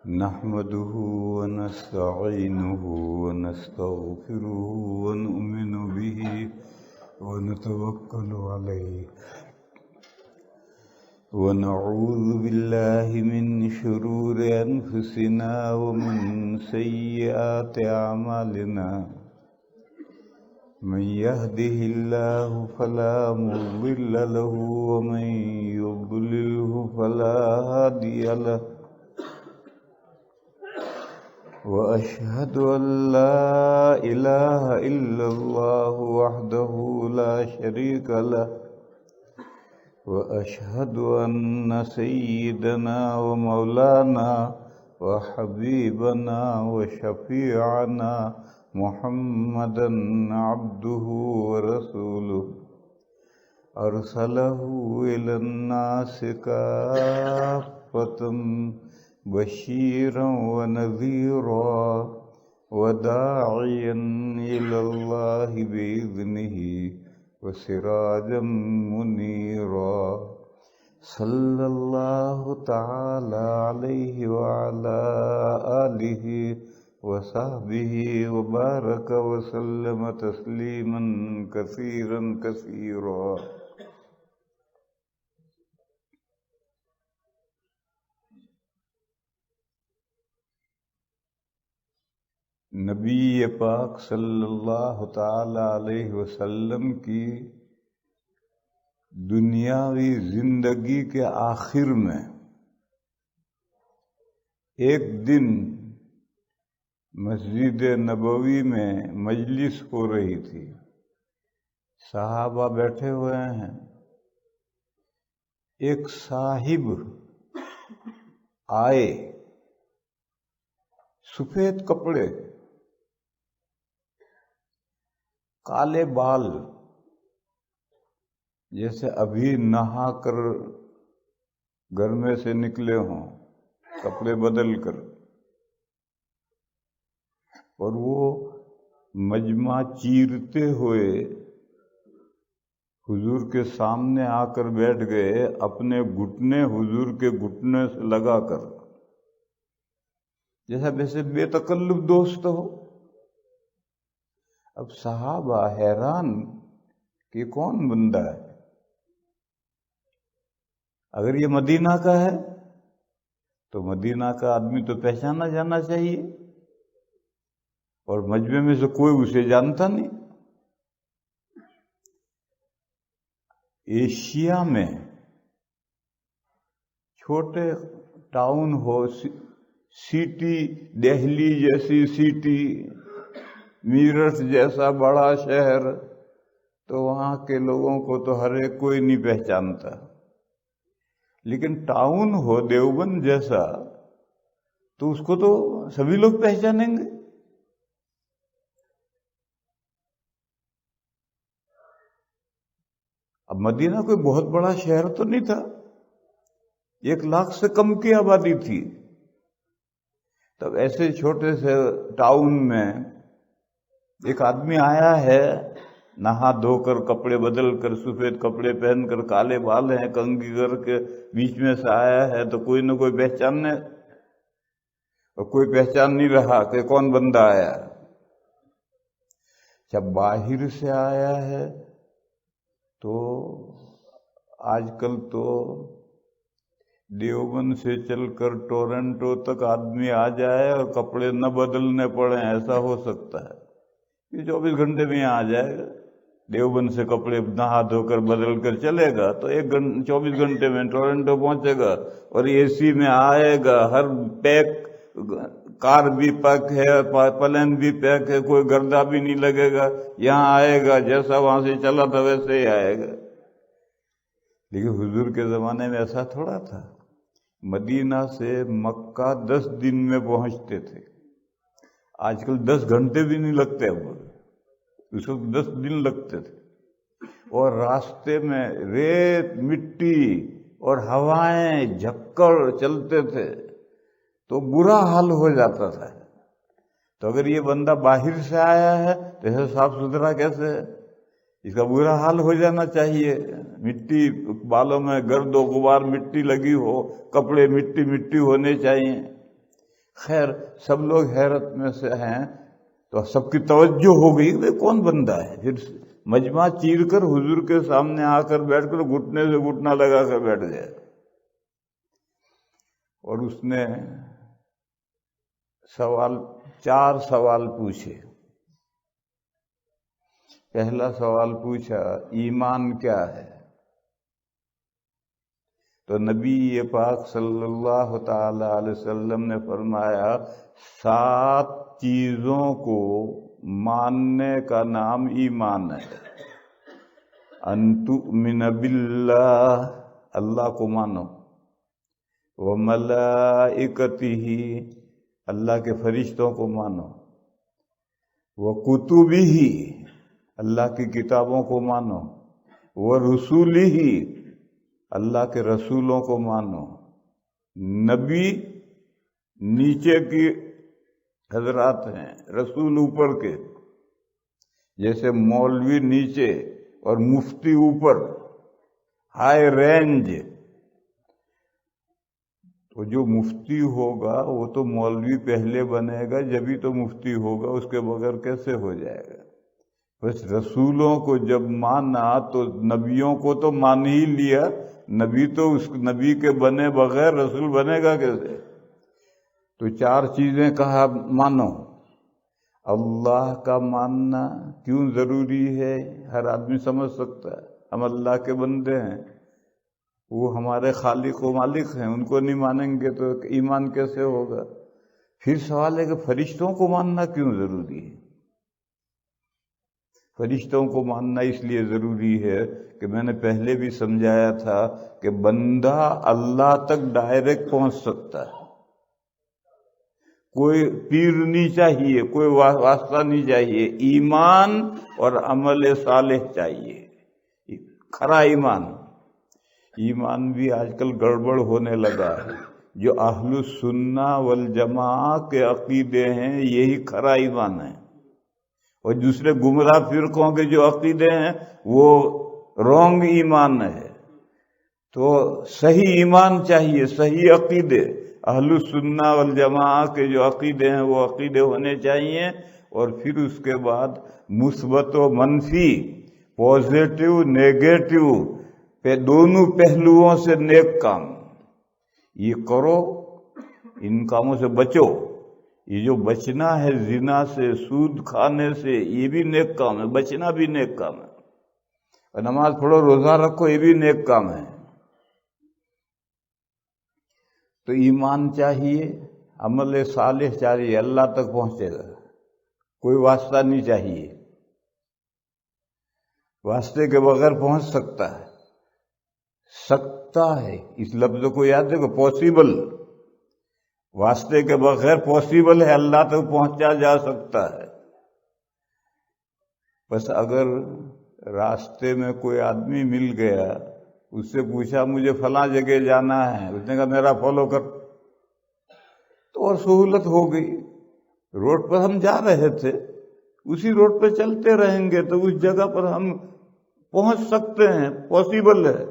نحمده ونستعينه ونستغفره ونؤمن به ونتوكل عليه ونعوذ بالله من شرور أنفسنا ومن سيئات أعمالنا من يهده الله فلا مضل له ومن يضلله فلا هادي له وأشهد أن لا إله إلا الله وحده لا شريك له وأشهد أن سيدنا ومولانا وحبيبنا وشفيعنا محمدا عبده ورسوله أرسله إلى الناس كافة بشيرا ونذيرا وداعيا إلى الله بإذنه وسراجا منيرا صلى الله تعالى عليه وعلى آله وصحبه وبارك وسلم تسليما كثيرا كثيرا. نبی پاک صلی اللہ تعالی علیہ وسلم کی دنیاوی زندگی کے آخر میں ایک دن مسجد نبوی میں مجلس ہو رہی تھی. صحابہ بیٹھے ہوئے ہیں. ایک صاحب آئے، سفید کپڑے، کالے بال، جیسے ابھی نہا کر گھر میں سے نکلے ہوں کپڑے بدل کر، اور وہ مجمع چیرتے ہوئے حضور کے سامنے آ کر بیٹھ گئے، اپنے گھٹنے حضور کے گھٹنے سے لگا کر، جیسا ویسے بے تکلف دوست ہو. اب صحابہ حیران کہ کون بندہ ہے. اگر یہ مدینہ کا ہے تو مدینہ کا آدمی تو پہچانا جانا چاہیے، اور مجمع میں سے کوئی اسے جانتا نہیں. ایشیا میں چھوٹے ٹاؤن ہو، سٹی، دہلی جیسی سٹی، میرٹھ جیسا بڑا شہر، تو وہاں کے لوگوں کو تو ہر ایک کوئی نہیں پہچانتا. لیکن ٹاؤن ہو دیوبند جیسا تو اس کو تو سبھی لوگ پہچانیں گے. اب مدینہ کوئی بہت بڑا شہر تو نہیں تھا، 1,00,000 سے کم کی آبادی تھی. تب ایسے چھوٹے سے ٹاؤن میں ایک آدمی آیا ہے، نہا دھو کر، کپڑے بدل کر، سفید کپڑے پہن کر، کالے بال ہیں، کنگھی کر کے بیچ میں سے آیا ہے، تو کوئی نہ کوئی پہچاننے، اور کوئی پہچان نہیں رہا کہ کون بندہ آیا. جب باہر سے آیا ہے تو آج کل تو دیوبند سے چل کر ٹورنٹو تک آدمی آ جائے اور کپڑے نہ بدلنے پڑیں، ایسا ہو سکتا ہے. یہ 24 گھنٹے میں آ جائے گا. دیوبند سے کپڑے نہا دھو کر بدل کر چلے گا تو 24 گھنٹے میں ٹورنٹو پہنچے گا، اور اے سی میں آئے گا. ہر پیک، کار بھی پیک ہے، پلین بھی پیک ہے، کوئی گردہ بھی نہیں لگے گا. یہاں آئے گا جیسا وہاں سے چلا تھا ویسے ہی آئے گا. لیکن حضور کے زمانے میں ایسا تھوڑا تھا. مدینہ سے مکہ 10 دن میں پہنچتے تھے. آج کل 10 گھنٹے بھی نہیں لگتے، اب اس وقت 10 دن لگتے تھے. اور راستے میں ریت، مٹی اور ہوائیں جھکڑ چلتے تھے تو برا حال ہو جاتا تھا. تو اگر یہ بندہ باہر سے آیا ہے تو ایسے صاف ستھرا کیسے ہے؟ اس کا برا حال ہو جانا چاہیے. مٹی بالوں میں، گرد و غبار مٹی لگی ہو، کپڑے مٹی مٹی ہونے چاہیے. خیر سب لوگ حیرت میں سے ہیں، تو سب کی توجہ ہو گئی کہ کون بندہ ہے. پھر مجمع چیر کر حضور کے سامنے آ کر بیٹھ کر گھٹنے سے گھٹنا لگا کر بیٹھ گئے، اور اس نے چار سوال پوچھے. پہلا سوال پوچھا ایمان کیا ہے؟ تو نبی پاک صلی اللہ تعالی علیہ وسلم نے فرمایا 7 چیزوں کو ماننے کا نام ایمان ہے. ان تؤمن باللہ، اللہ کو مانو، وملائکتہ، اللہ کے فرشتوں کو مانو، وکتبہ، اللہ کی کتابوں کو مانو، ورسولہ، اللہ کے رسولوں کو مانو. نبی نیچے کی حضرات ہیں، رسول اوپر کے، جیسے مولوی نیچے اور مفتی اوپر، ہائی رینج. تو جو مفتی ہوگا وہ تو مولوی پہلے بنے گا جبھی تو مفتی ہوگا، اس کے بغیر کیسے ہو جائے گا؟ بس رسولوں کو جب مانا تو نبیوں کو تو مان ہی لیا، نبی تو اس نبی کے بنے بغیر رسول بنے گا کیسے؟ تو 4 چیزیں کہا مانو. اللہ کا ماننا کیوں ضروری ہے؟ ہر آدمی سمجھ سکتا ہے، ہم اللہ کے بندے ہیں، وہ ہمارے خالق و مالک ہیں، ان کو نہیں مانیں گے تو ایمان کیسے ہوگا؟ پھر سوال ہے کہ فرشتوں کو ماننا کیوں ضروری ہے؟ فرشتوں کو ماننا اس لیے ضروری ہے کہ میں نے پہلے بھی سمجھایا تھا کہ بندہ اللہ تک ڈائریکٹ پہنچ سکتا ہے، کوئی پیر نہیں چاہیے، کوئی واسطہ نہیں چاہیے، ایمان اور عمل صالح چاہیے، کھرا ایمان. ایمان بھی آج کل گڑبڑ ہونے لگا ہے. جو اہل السنہ والجماعہ کے عقیدے ہیں یہی کھرا ایمان ہے، اور دوسرے گمراہ فرقوں کے جو عقیدے ہیں وہ رونگ ایمان ہے. تو صحیح ایمان چاہیے، صحیح عقیدے. اہل السنہ والجماعہ کے جو عقیدے ہیں وہ عقیدے ہونے چاہیے، اور پھر اس کے بعد مثبت و منفی، پازیٹو نیگیٹو، دونوں پہلوؤں سے نیک کام یہ کرو، ان کاموں سے بچو. یہ جو بچنا ہے زنا سے، سود کھانے سے، یہ بھی نیک کام ہے، بچنا بھی نیک کام ہے. اور نماز پڑھو، روزہ رکھو، یہ بھی نیک کام ہے. تو ایمان چاہیے، عمل صالح چاہیے، اللہ تک پہنچے گا، کوئی واسطہ نہیں چاہیے. واسطے کے بغیر پہنچ سکتا ہے اس لفظ کو یاد رکھو، پاسبل. واسطے کے بغیر پاسبل ہے، اللہ تک پہنچا جا سکتا ہے. بس اگر راستے میں کوئی آدمی مل گیا، اس سے پوچھا مجھے فلاں جگہ جانا ہے، اس نے کہا میرا فالو کر، تو اور سہولت ہو گئی. روڈ پر ہم جا رہے تھے، اسی روڈ پہ چلتے رہیں گے تو اس جگہ پر ہم پہنچ سکتے ہیں، پاسبل ہے.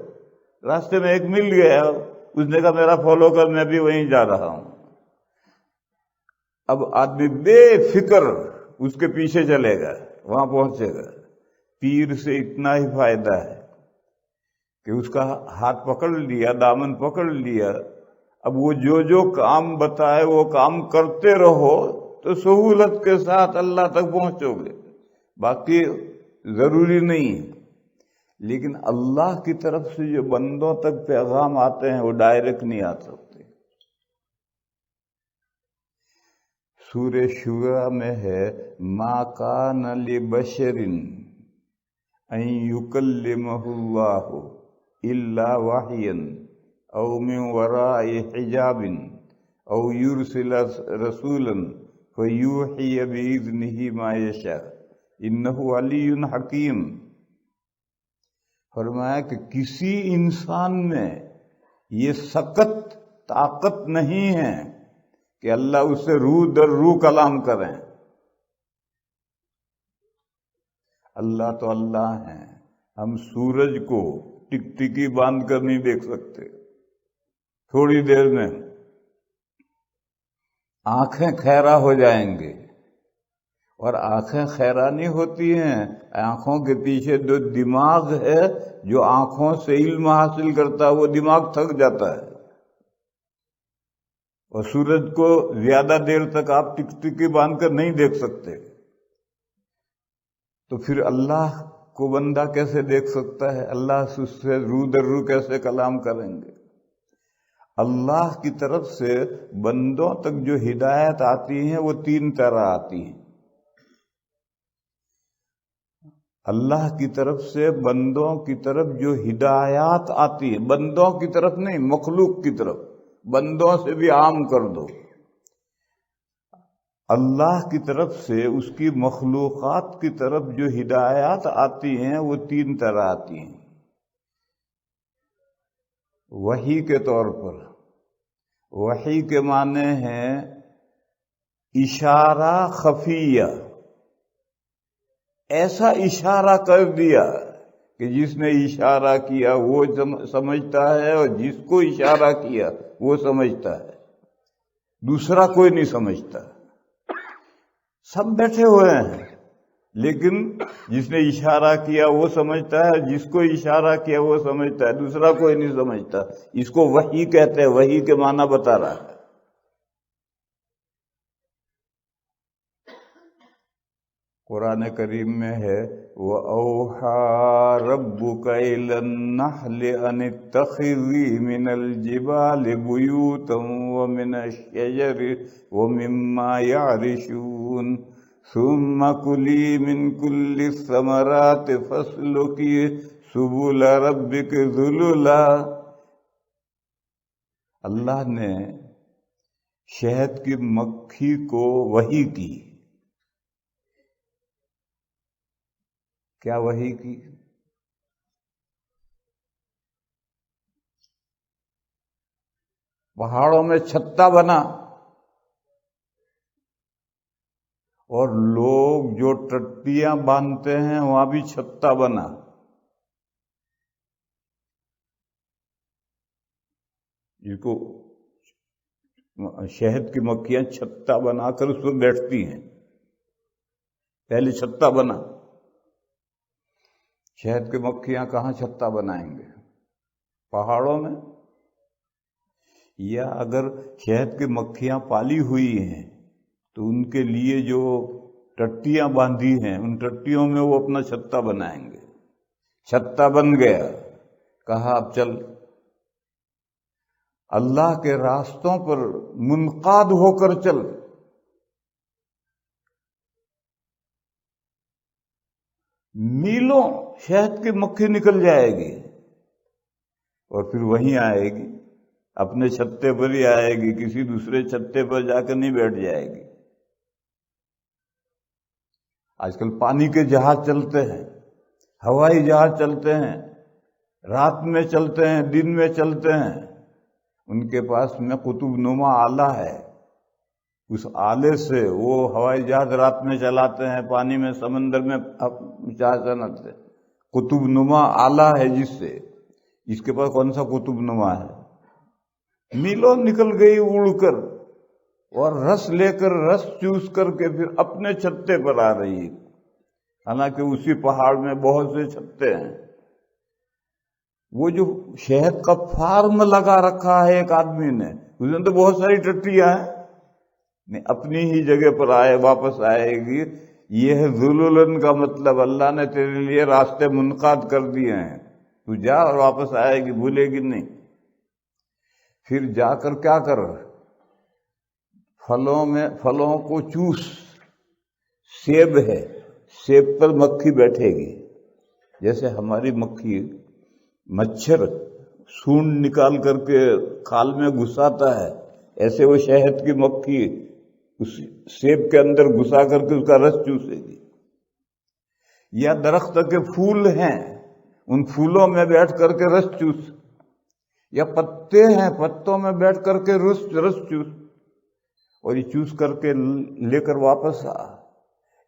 راستے میں ایک مل گیا، اس نے کہا میرا فالو کر، میں بھی وہیں جا رہا ہوں. اب آدمی بے فکر اس کے پیچھے چلے گا، وہاں پہنچے گا. پیر سے اتنا ہی فائدہ ہے کہ اس کا ہاتھ پکڑ لیا، دامن پکڑ لیا، اب وہ جو کام بتائے وہ کام کرتے رہو تو سہولت کے ساتھ اللہ تک پہنچو گے. باقی ضروری نہیں ہے. لیکن اللہ کی طرف سے جو بندوں تک پیغام آتے ہیں وہ ڈائریکٹ نہیں آ سکتے. سورہ شورى میں ہے ما کان لبشر ان یکلمہ اللہ الا وحیا او من وراء حجاب او یرسل رسولا فیوحی بإذنہ ما یشاء انہ علی حکیم. فرمایا کہ کسی انسان میں یہ سخت طاقت نہیں ہے کہ اللہ اس سے روح در روح کلام کریں. اللہ تو اللہ ہیں، ہم سورج کو ٹکٹکی باندھ کر نہیں دیکھ سکتے، تھوڑی دیر میں آنکھیں خیرہ ہو جائیں گے، اور آنکھیں خیرہ نہیں ہوتی ہیں، آنکھوں کے پیچھے جو دماغ ہے جو آنکھوں سے علم حاصل کرتا ہے وہ دماغ تھک جاتا ہے، اور سورج کو زیادہ دیر تک آپ ٹکٹکی باندھ کر نہیں دیکھ سکتے، تو پھر اللہ کو بندہ کیسے دیکھ سکتا ہے؟ اللہ سے اس سے رو در رو کیسے کلام کریں گے؟ اللہ کی طرف سے بندوں تک جو ہدایت آتی ہیں وہ تین طرح آتی ہیں۔ اللہ کی طرف سے بندوں کی طرف جو ہدایات آتی ہیں، بندوں کی طرف نہیں، مخلوق کی طرف، بندوں سے بھی عام کر دو، اللہ کی طرف سے اس کی مخلوقات کی طرف جو ہدایات آتی ہیں وہ تین طرح آتی ہیں۔ وحی کے طور پر، وحی کے معنی ہیں اشارہ خفیہ، ایسا اشارہ کر دیا کہ جس نے اشارہ کیا وہ سمجھتا ہے، اور جس کو اشارہ کیا وہ سمجھتا ہے، دوسرا کوئی نہیں سمجھتا، سب بیٹھے ہوئے ہیں، لیکن جس نے اشارہ کیا وہ سمجھتا ہے، جس کو اشارہ کیا وہ سمجھتا ہے، دوسرا کوئی نہیں سمجھتا۔ اس کو وحی کہتے ہیں، وحی کے معنی بتا رہا ہے۔ قرآن کریم میں ہے وَأَوْحَى رَبُّكَ إِلَى النَّحْلِ أَنِ اتَّخِذِي مِنَ الْجِبَالِ بُيُوتًا وَمِنَ الشَّجَرِ وَمِمَّا يَعْرِشُونَ ثُمَّ كُلِي مِن كُلِّ الثَّمَرَاتِ فَاسْلُكِي سُبُلَ رَبِّكِ ذُلُلًا۔ اللہ نے شہد کی مکھی کو وحی کی۔ کیا وحی کی؟ پہاڑوں میں چھتا بنا، اور لوگ جو ٹٹیاں باندھتے ہیں وہاں بھی چھتا بنا۔ جس کو شہد کی مکھیاں چھتا بنا کر اس پر بیٹھتی ہیں، پہلے چھتا بنا۔ شہد کی مکھیاں کہاں چھتا بنائیں گے؟ پہاڑوں میں؟ یا اگر شہد کی مکھیاں پالی ہوئی ہیں تو ان کے لیے جو ٹٹیاں باندھی ہیں ان ٹٹیوں میں وہ اپنا چھتا بنائیں گے۔ چھتا بن گیا، کہا اب چل، اللہ کے راستوں پر منقاد ہو کر چل۔ میلوں شہد کی مکھی نکل جائے گی اور پھر وہیں آئے گی، اپنے چھتے پر ہی آئے گی، کسی دوسرے چھتے پر جا کر نہیں بیٹھ جائے گی۔ آج کل پانی کے جہاز چلتے ہیں، ہوائی جہاز چلتے ہیں، رات میں چلتے ہیں، دن میں چلتے ہیں، ان کے پاس میں قطب نما آلہ ہے، اس آلے سے وہ ہوائی جہاز رات میں چلاتے ہیں، پانی میں، سمندر میں جہاز چلاتے ہیں۔ قطب نما آلہ ہے جس سے، اس کے پاس کون سا قطب نما ہے؟ میلوں نکل گئی اڑ کر، اور رس لے کر، رس چوس کر کے پھر اپنے چھتے پر آ رہی ہے، حالانکہ اسی پہاڑ میں بہت سے چھتے ہیں۔ وہ جو شہد کا فارم لگا رکھا ہے ایک آدمی نے، اس میں تو بہت ساری ٹٹیاں ہیں، اپنی ہی جگہ پر آئے، واپس آئے گی۔ یہ ہے ذلولن کا مطلب، اللہ نے تیرے لیے راستے منقاد کر دیے ہیں، تو جا اور واپس آئے گی، بھولے گی نہیں۔ پھر جا کر کیا کر، پھلوں کو چوس، سیب ہے، سیب پر مکھی بیٹھے گی، جیسے ہماری مکھی مچھر سونڈ نکال کر کے کھال میں گھساتا ہے، ایسے وہ شہد کی مکھی اس سیب کے اندر گھسا کر کے اس کا رس چوسے گی۔ یا درخت کے پھول ہیں، ان پھولوں میں بیٹھ کر کے رس چوس، یا پتے ہیں، پتوں میں بیٹھ کر کے رس چوس، اور یہ چوس کر کے لے کر واپس آ۔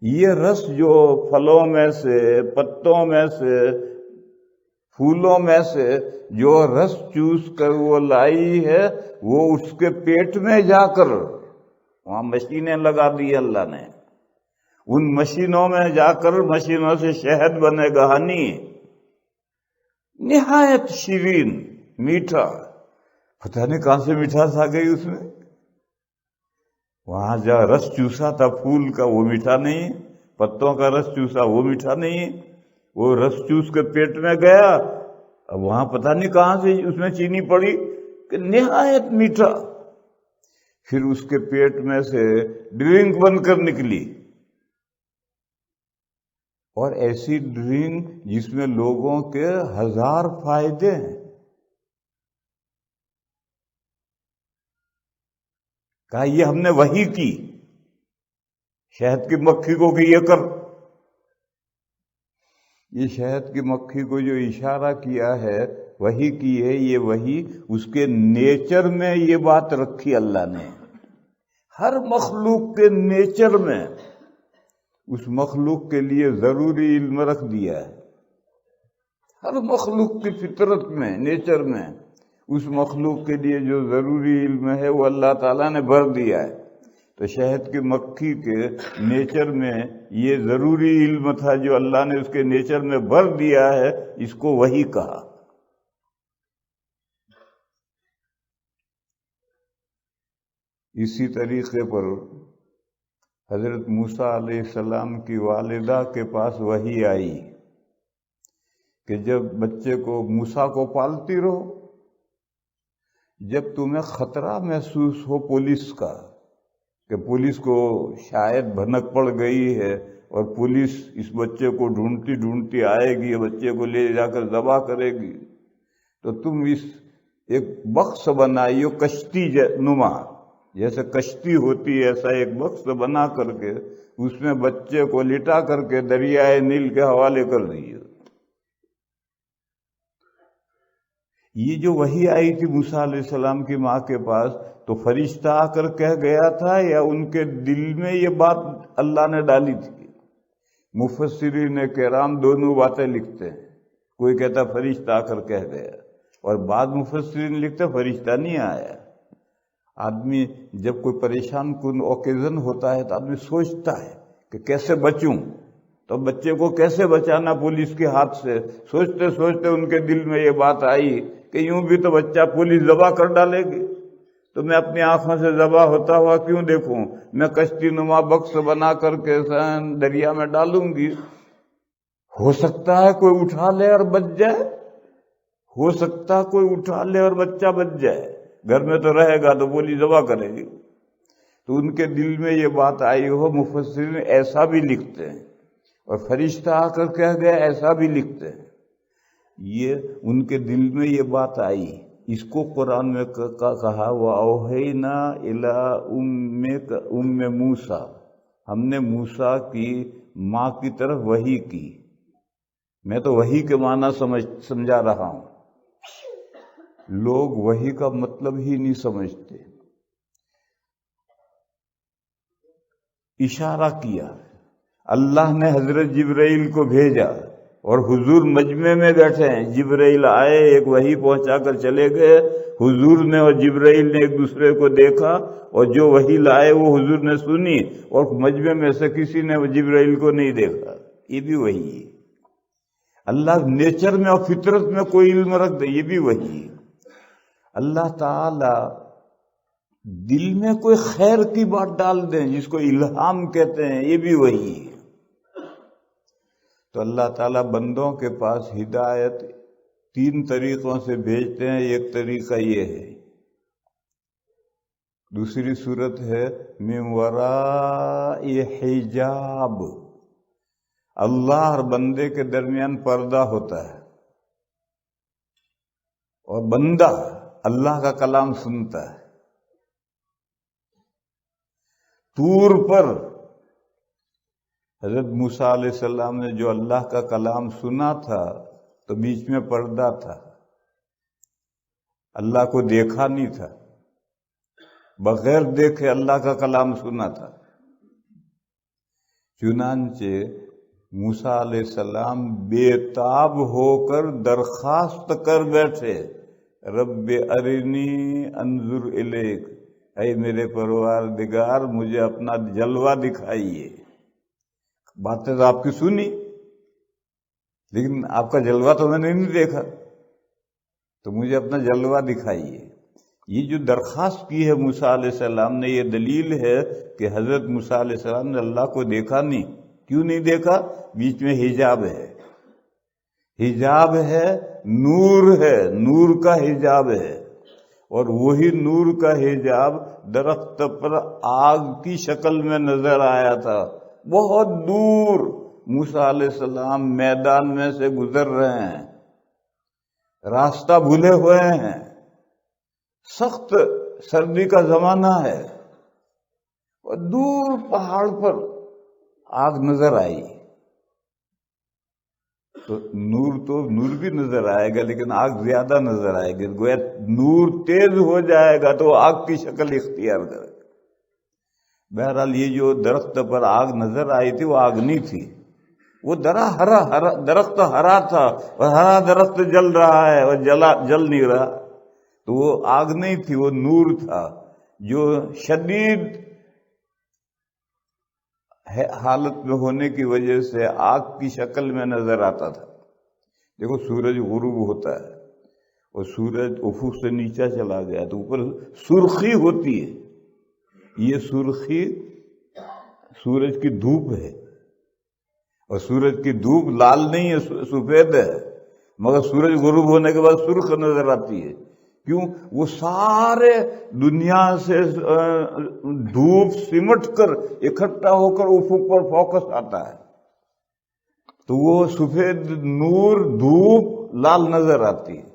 یہ رس جو پھلوں میں سے، پتوں میں سے، پھولوں میں سے جو رس چوس کر وہ لائی ہے، وہ اس کے پیٹ میں جا کر وہاں مشینیں لگا دی اللہ نے، ان مشینوں میں جا کر مشینوں سے شہد بنے گا، ہنی، نہایت شیرین، میٹھا، پتہ نہیں کہاں سے مٹھاس آ گئی اس میں۔ وہاں جہاں رس چوسا تھا پھول کا وہ میٹھا نہیں، پتوں کا رس چوسا وہ میٹھا نہیں، وہ رس چوس کے پیٹ میں گیا، اب وہاں پتہ نہیں کہاں سے اس میں چینی پڑی کہ نہایت میٹھا، پھر اس کے پیٹ میں سے ڈرنک بن کر نکلی، اور ایسی ڈرنک جس میں لوگوں کے 1000 فائدے ہیں۔ کہا یہ ہم نے وحی کی شہد کی مکھی کو کہ یہ کر، یہ شہد کی مکھی کو جو اشارہ کیا ہے وحی کی ہے، یہ وحی اس کے نیچر میں یہ بات رکھی اللہ نے، ہر مخلوق کے نیچر میں اس مخلوق کے لیے ضروری علم رکھ دیا ہے، ہر مخلوق کی فطرت میں، نیچر میں اس مخلوق کے لیے جو ضروری علم ہے وہ اللہ تعالیٰ نے بھر دیا ہے۔ تو شہد کی مکھی کے نیچر میں یہ ضروری علم تھا جو اللہ نے اس کے نیچر میں بھر دیا ہے، اس کو وحی کہا۔ اسی طریقے پر حضرت موسیٰ علیہ السلام کی والدہ کے پاس وحی آئی کہ جب بچے کو، موسیٰ کو پالتی رہو، جب تمہیں خطرہ محسوس ہو پولیس کا کہ پولیس کو شاید بھنک پڑ گئی ہے اور پولیس اس بچے کو ڈھونڈتی ڈھونڈتی آئے گی، بچے کو لے جا کر ذبح کرے گی، تو تم اس ایک بکس بنائیو کشتی نما، جیسے کشتی ہوتی ہے ایسا ایک بکس بنا کر کے اس میں بچے کو لٹا کر کے دریائے نیل کے حوالے کر دیجیے۔ یہ جو وحی آئی تھی موسیٰ علیہ السلام کی ماں کے پاس، تو فرشتہ آ کر کہہ گیا تھا یا ان کے دل میں یہ بات اللہ نے ڈالی تھی؟ مفسرین کرام دونوں باتیں لکھتے ہیں، کوئی کہتا فرشتہ آ کر کہہ گیا، اور بعض مفسرین لکھتے فرشتہ نہیں آیا۔ آدمی جب کوئی پریشان کن اوکیزن ہوتا ہے تو آدمی سوچتا ہے کہ کیسے بچوں، تو بچے کو کیسے بچانا پولیس کے ہاتھ سے، سوچتے سوچتے ان کے دل میں یہ بات آئی کہ یوں بھی تو بچہ پولیس ذبح کر ڈالے گی، تو میں اپنی آنکھوں سے ذبح ہوتا ہوا کیوں دیکھوں، میں کشتی نما بکس بنا کر کے دریا میں ڈالوں گی، ہو سکتا ہے کوئی اٹھا لے اور بچ جائے، ہو سکتا ہے کوئی اٹھا لے اور بچہ بچ جائے، گھر میں تو رہے گا تو پولیس ذبح کرے گی۔ تو ان کے دل میں یہ بات آئی ہو، مفسرین ایسا بھی لکھتے ہیں، اور فرشتہ آ کر کہہ گیا ایسا بھی لکھتے ہیں، یہ ان کے دل میں یہ بات آئی۔ اس کو قرآن میں کہا وَأَوْحَيْنَا إِلَىٰ أُمِّ مُوسَىٰ، ہم نے موسیٰ کی ماں کی طرف وحی کی۔ میں تو وحی کے معنی سمجھا رہا ہوں، لوگ وحی کا مطلب ہی نہیں سمجھتے۔ اشارہ کیا، اللہ نے حضرت جبرائیل کو بھیجا اور حضور مجمع میں بیٹھے ہیں، جبرائیل آئے، ایک وحی پہنچا کر چلے گئے، حضور نے اور جبرائیل نے ایک دوسرے کو دیکھا، اور جو وحی لائے وہ حضور نے سنی، اور مجمع میں سے کسی نے جبرائیل کو نہیں دیکھا۔ یہ بھی وحی ہے، اللہ نیچر میں اور فطرت میں کوئی علم رکھ دے، یہ بھی وحی ہے۔ اللہ تعالی دل میں کوئی خیر کی بات ڈال دیں جس کو الہام کہتے ہیں، یہ بھی وحی ہے۔ تو اللہ تعالیٰ بندوں کے پاس ہدایت 3 طریقوں سے بھیجتے ہیں۔ ایک طریقہ یہ ہے، دوسری صورت ہے من وراء حجاب، اللہ اور بندے کے درمیان پردہ ہوتا ہے، اور بندہ اللہ کا کلام سنتا ہے۔ طور پر حضرت موسیٰ علیہ السلام نے جو اللہ کا کلام سنا تھا تو بیچ میں پردہ تھا، اللہ کو دیکھا نہیں تھا، بغیر دیکھے اللہ کا کلام سنا تھا۔ چنانچہ موسیٰ علیہ السلام بے تاب ہو کر درخواست کر بیٹھے، رب ارنی انظر الیک، اے میرے پروردگار مجھے اپنا جلوہ دکھائیے. باتیں تو آپ کی سنی لیکن آپ کا جلوہ تو میں نے نہیں دیکھا، تو مجھے اپنا جلوہ دکھائیے. یہ جو درخواست کی ہے موسیٰ علیہ السلام نے، یہ دلیل ہے کہ حضرت موسیٰ علیہ السلام نے اللہ کو دیکھا نہیں. کیوں نہیں دیکھا؟ بیچ میں حجاب ہے، حجاب ہے، نور ہے، نور کا حجاب ہے. اور وہی نور کا حجاب درخت پر آگ کی شکل میں نظر آیا تھا، بہت دور. موسیٰ علیہ السلام میدان میں سے گزر رہے ہیں، راستہ بھولے ہوئے ہیں، سخت سردی کا زمانہ ہے، اور دور پہاڑ پر آگ نظر آئی. تو نور بھی نظر آئے گا لیکن آگ زیادہ نظر آئے گی. گویا نور تیز ہو جائے گا تو آگ کی شکل اختیار کرے گا. بہرحال یہ جو درخت پر آگ نظر آئی تھی وہ آگ نہیں تھی، وہ درخت ہرا تھا، اور ہرا درخت جل رہا ہے اور جل نہیں رہا، تو وہ آگ نہیں تھی، وہ نور تھا جو شدید حالت میں ہونے کی وجہ سے آگ کی شکل میں نظر آتا تھا. دیکھو سورج غروب ہوتا ہے اور سورج افق سے نیچے چلا گیا تو اوپر سرخی ہوتی ہے. یہ سرخی سورج کی دھوپ ہے، اور سورج کی دھوپ لال نہیں ہے، سفید ہے، مگر سورج غروب ہونے کے بعد سرخ نظر آتی ہے. کیوں؟ وہ سارے دنیا سے دھوپ سمٹ کر اکٹھا ہو کر افق پر فوکس آتا ہے، تو وہ سفید نور دھوپ لال نظر آتی ہے.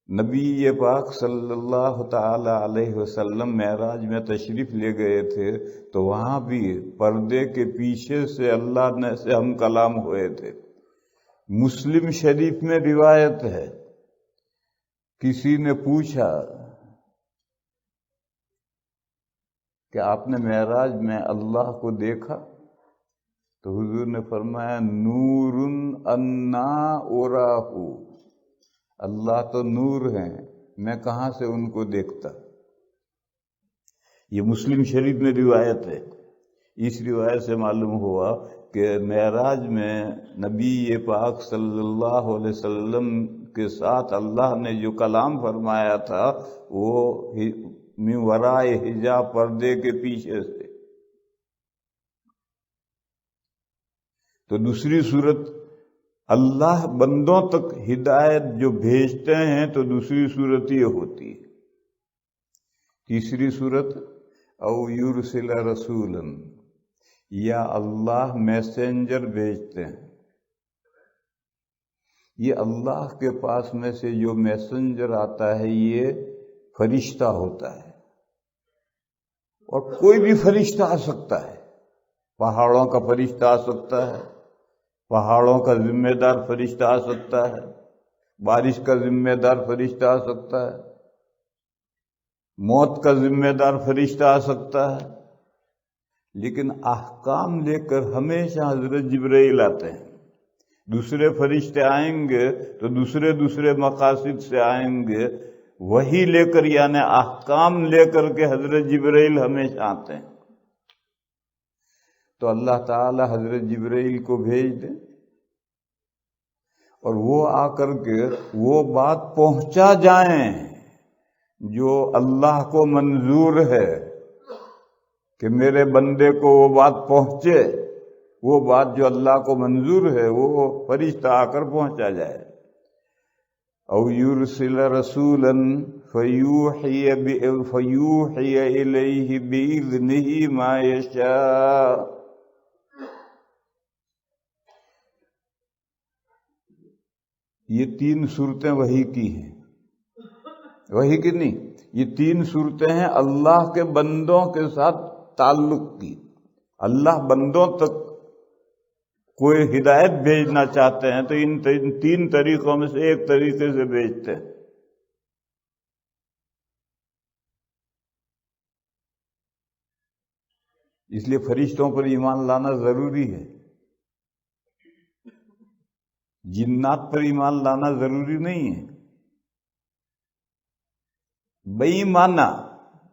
نبی پاک صلی اللہ تعالی علیہ وسلم معراج میں تشریف لے گئے تھے تو وہاں بھی پردے کے پیچھے سے اللہ نے سے ہم کلام ہوئے تھے. مسلم شریف میں روایت ہے، کسی نے پوچھا کہ آپ نے معراج میں اللہ کو دیکھا؟ تو حضور نے فرمایا نور انا اراہ، اللہ تو نور ہیں، میں کہاں سے ان کو دیکھتا. یہ مسلم شریف میں روایت ہے. اس روایت سے معلوم ہوا کہ معراج میں نبی پاک صلی اللہ علیہ وسلم کے ساتھ اللہ نے جو کلام فرمایا تھا وہ من ورائے حجاب، پردے کے پیچھے سے. تو دوسری صورت اللہ بندوں تک ہدایت جو بھیجتے ہیں تو دوسری صورت یہ ہوتی ہے. تیسری صورت او یرسل رسولا، یا اللہ میسنجر بھیجتے ہیں. یہ اللہ کے پاس میں سے جو میسنجر آتا ہے یہ فرشتہ ہوتا ہے، اور کوئی بھی فرشتہ آ سکتا ہے. پہاڑوں کا فرشتہ آ سکتا ہے، پہاڑوں کا ذمہ دار فرشتہ آ سکتا ہے، بارش کا ذمہ دار فرشتہ آ سکتا ہے، موت کا ذمہ دار فرشتہ آ سکتا ہے. لیکن احکام لے کر ہمیشہ حضرت جبرائیل آتے ہیں. دوسرے فرشتے آئیں گے تو دوسرے مقاصد سے آئیں گے، وہی لے کر یعنی احکام لے کر کے حضرت جبرائیل ہمیشہ آتے ہیں. تو اللہ تعالی حضرت جبرائیل کو بھیج دیں اور وہ آ کر کے وہ بات پہنچا جائیں جو اللہ کو منظور ہے کہ میرے بندے کو وہ بات پہنچے. وہ بات جو اللہ کو منظور ہے وہ فرشتہ آ کر پہنچا جائے. او یرسل رسولا فیوحی الیہ باذنہ ما یشاء. یہ تین صورتیں وحی کی ہیں، وحی کی نہیں، یہ تین صورتیں ہیں اللہ کے بندوں کے ساتھ تعلق کی. اللہ بندوں تک کوئی ہدایت بھیجنا چاہتے ہیں تو ان تین طریقوں میں سے ایک طریقے سے بھیجتے ہیں. اس لیے فرشتوں پر ایمان لانا ضروری ہے، جنات پر ایمان لانا ضروری نہیں ہے. بےمعنی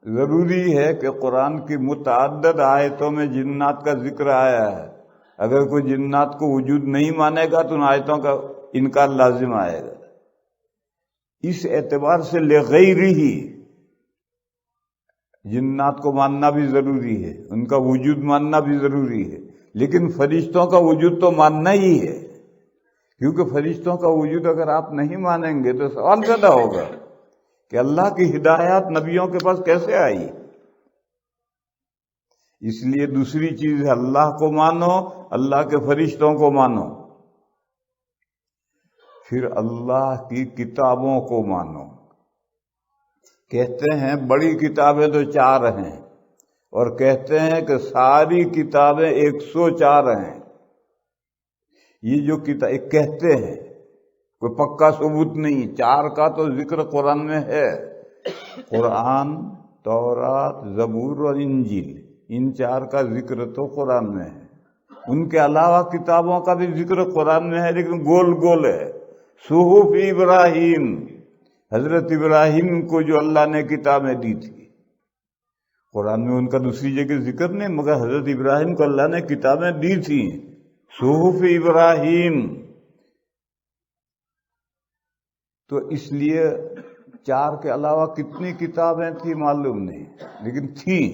ضروری ہے کہ قرآن کی متعدد آیتوں میں جنات کا ذکر آیا ہے. اگر کوئی جنات کو وجود نہیں مانے گا تو ان آیتوں کا انکار لازم آئے گا. اس اعتبار سے لغیرہ جنات کو ماننا بھی ضروری ہے، ان کا وجود ماننا بھی ضروری ہے، لیکن فرشتوں کا وجود تو ماننا ہی ہے، کیونکہ فرشتوں کا وجود اگر آپ نہیں مانیں گے تو سوال پیدا ہوگا کہ اللہ کی ہدایات نبیوں کے پاس کیسے آئی. اس لیے دوسری چیز ہے اللہ کو مانو، اللہ کے فرشتوں کو مانو، پھر اللہ کی کتابوں کو مانو. کہتے ہیں بڑی کتابیں تو 4 ہیں، اور کہتے ہیں کہ ساری کتابیں 104 ہیں. یہ جو کتاب کہتے ہیں کوئی پکا ثبوت نہیں. 4 کا تو ذکر قرآن میں ہے، قرآن، تورات، زبور اور انجیل، ان 4 کا ذکر تو قرآن میں ہے. ان کے علاوہ کتابوں کا بھی ذکر قرآن میں ہے، لیکن گول گول ہے. صحف ابراہیم، حضرت ابراہیم کو جو اللہ نے کتابیں دی تھی، قرآن میں ان کا دوسری جگہ ذکر نہیں، مگر حضرت ابراہیم کو اللہ نے کتابیں دی تھی. صحف ابراہیم. تو اس لیے 4 کے علاوہ کتنی کتابیں تھی معلوم نہیں، لیکن تھیں.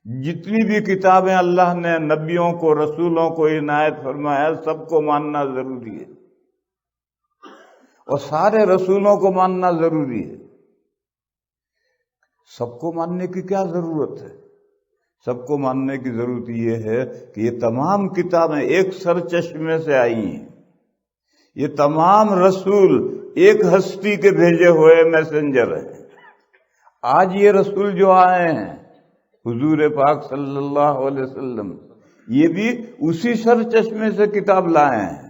جتنی بھی کتابیں اللہ نے نبیوں کو، رسولوں کو عنایت فرمایا، سب کو ماننا ضروری ہے، اور سارے رسولوں کو ماننا ضروری ہے. سب کو ماننے کی کیا ضرورت ہے؟ سب کو ماننے کی ضرورت یہ ہے کہ یہ تمام کتابیں ایک سرچشمے سے آئی ہیں. یہ تمام رسول ایک ہستی کے بھیجے ہوئے میسنجر ہیں. آج یہ رسول جو آئے ہیں حضور پاک صلی اللہ علیہ وسلم، یہ بھی اسی سرچشمے سے کتاب لائے ہیں،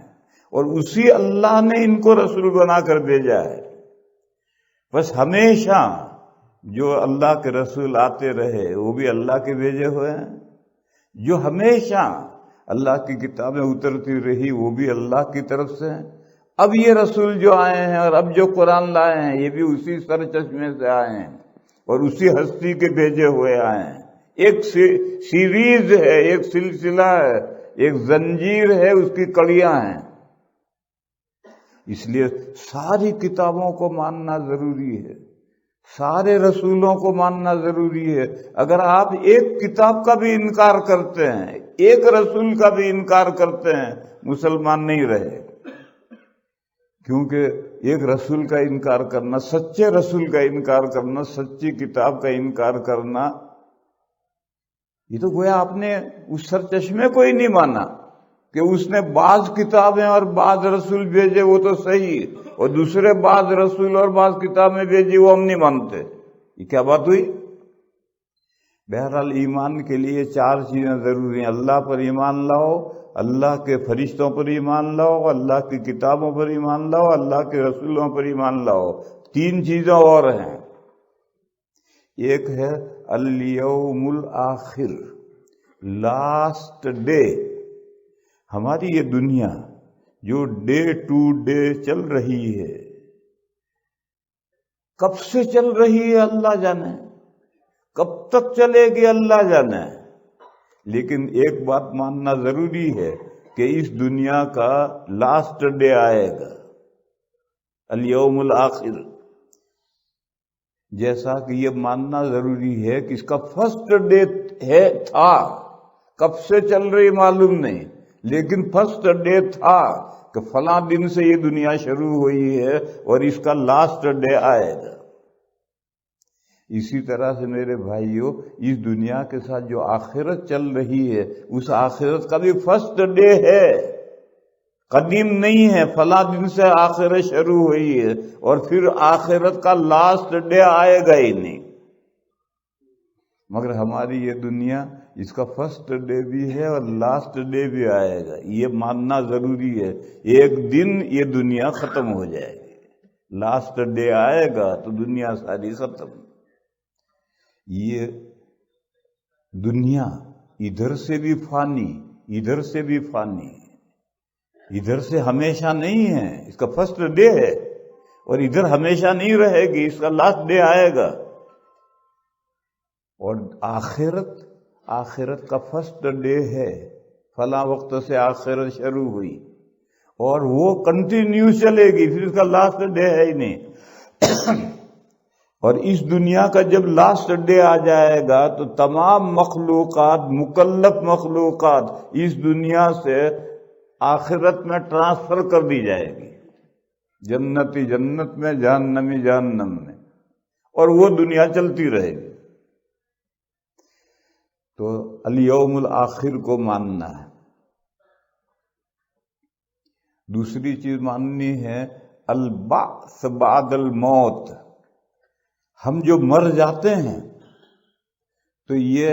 اور اسی اللہ نے ان کو رسول بنا کر بھیجا ہے. بس ہمیشہ جو اللہ کے رسول آتے رہے وہ بھی اللہ کے بھیجے ہوئے ہیں، جو ہمیشہ اللہ کی کتابیں اترتی رہی وہ بھی اللہ کی طرف سے ہیں. اب یہ رسول جو آئے ہیں اور اب جو قرآن لائے ہیں یہ بھی اسی سرچشمے سے آئے ہیں اور اسی ہستی کے بھیجے ہوئے آئے ہیں. ایک سیریز ہے، ایک سلسلہ ہے، ایک زنجیر ہے، اس کی کڑیاں ہیں. اس لیے ساری کتابوں کو ماننا ضروری ہے، سارے رسولوں کو ماننا ضروری ہے. اگر آپ ایک کتاب کا بھی انکار کرتے ہیں، ایک رسول کا بھی انکار کرتے ہیں، مسلمان نہیں رہے. کیونکہ ایک رسول کا انکار کرنا، سچے رسول کا انکار کرنا، سچی کتاب کا انکار کرنا، یہ تو گویا آپ نے اس سرچشمے کو ہی نہیں مانا کہ اس نے بعض کتابیں اور بعض رسول بھیجے وہ تو صحیح، اور دوسرے بعض رسول اور بعض کتابیں بھیجی وہ ہم نہیں مانتے. یہ کیا بات ہوئی؟ بہرحال ایمان کے لیے 4 چیزیں ضروری ہیں. اللہ پر ایمان لاؤ، اللہ کے فرشتوں پر ایمان لاؤ، اللہ کی کتابوں پر ایمان لاؤ، اللہ کے رسولوں پر ایمان لاؤ. 3 چیزیں اور ہیں. ایک ہے الیوم الآخر، لاسٹ ڈے. ہماری یہ دنیا جو ڈے ٹو ڈے چل رہی ہے، کب سے چل رہی ہے اللہ جانے، کب تک چلے گی اللہ جانے. لیکن ایک بات ماننا ضروری ہے کہ اس دنیا کا لاسٹ ڈے آئے گا، الیوم الآخر. جیسا کہ یہ ماننا ضروری ہے کہ اس کا فرسٹ ڈے تھا، کب سے چل رہی معلوم نہیں، لیکن فرسٹ ڈے تھا کہ فلاں دن سے یہ دنیا شروع ہوئی ہے اور اس کا لاسٹ ڈے آئے گا. اسی طرح سے میرے بھائیوں، اس دنیا کے ساتھ جو آخرت چل رہی ہے، اس آخرت کا بھی فرسٹ ڈے ہے، قدیم نہیں ہے. فلاں دن سے آخرت شروع ہوئی ہے اور پھر آخرت کا لاسٹ ڈے آئے گا ہی نہیں. مگر ہماری یہ دنیا، اس کا فرسٹ ڈے بھی ہے اور لاسٹ ڈے بھی آئے گا. یہ ماننا ضروری ہے. ایک دن یہ دنیا ختم ہو جائے گی، لاسٹ ڈے آئے گا تو دنیا ساری ختم. یہ دنیا ادھر سے بھی فانی، ادھر سے بھی فانی، ادھر سے ہمیشہ نہیں ہے. اس کا فرسٹ ڈے ہے اور ادھر ہمیشہ نہیں رہے گی، اس کا لاسٹ ڈے آئے گا۔ اور آخرت کا فرسٹ ڈے ہے، فلاں وقت سے آخرت شروع ہوئی اور وہ کنٹینیو چلے گی، پھر اس کا لاسٹ ڈے ہے ہی نہیں۔ اور اس دنیا کا جب لاسٹ ڈے آ جائے گا تو تمام مخلوقات، مکلف مخلوقات اس دنیا سے آخرت میں ٹرانسفر کر دی جائے گی، جنتی جنت میں، جہنمی جہنم میں، اور وہ دنیا چلتی رہے گی۔ تو الیوم الآخر کو ماننا ہے۔ دوسری چیز ماننی ہے البعث بعد الموت۔ ہم جو مر جاتے ہیں تو یہ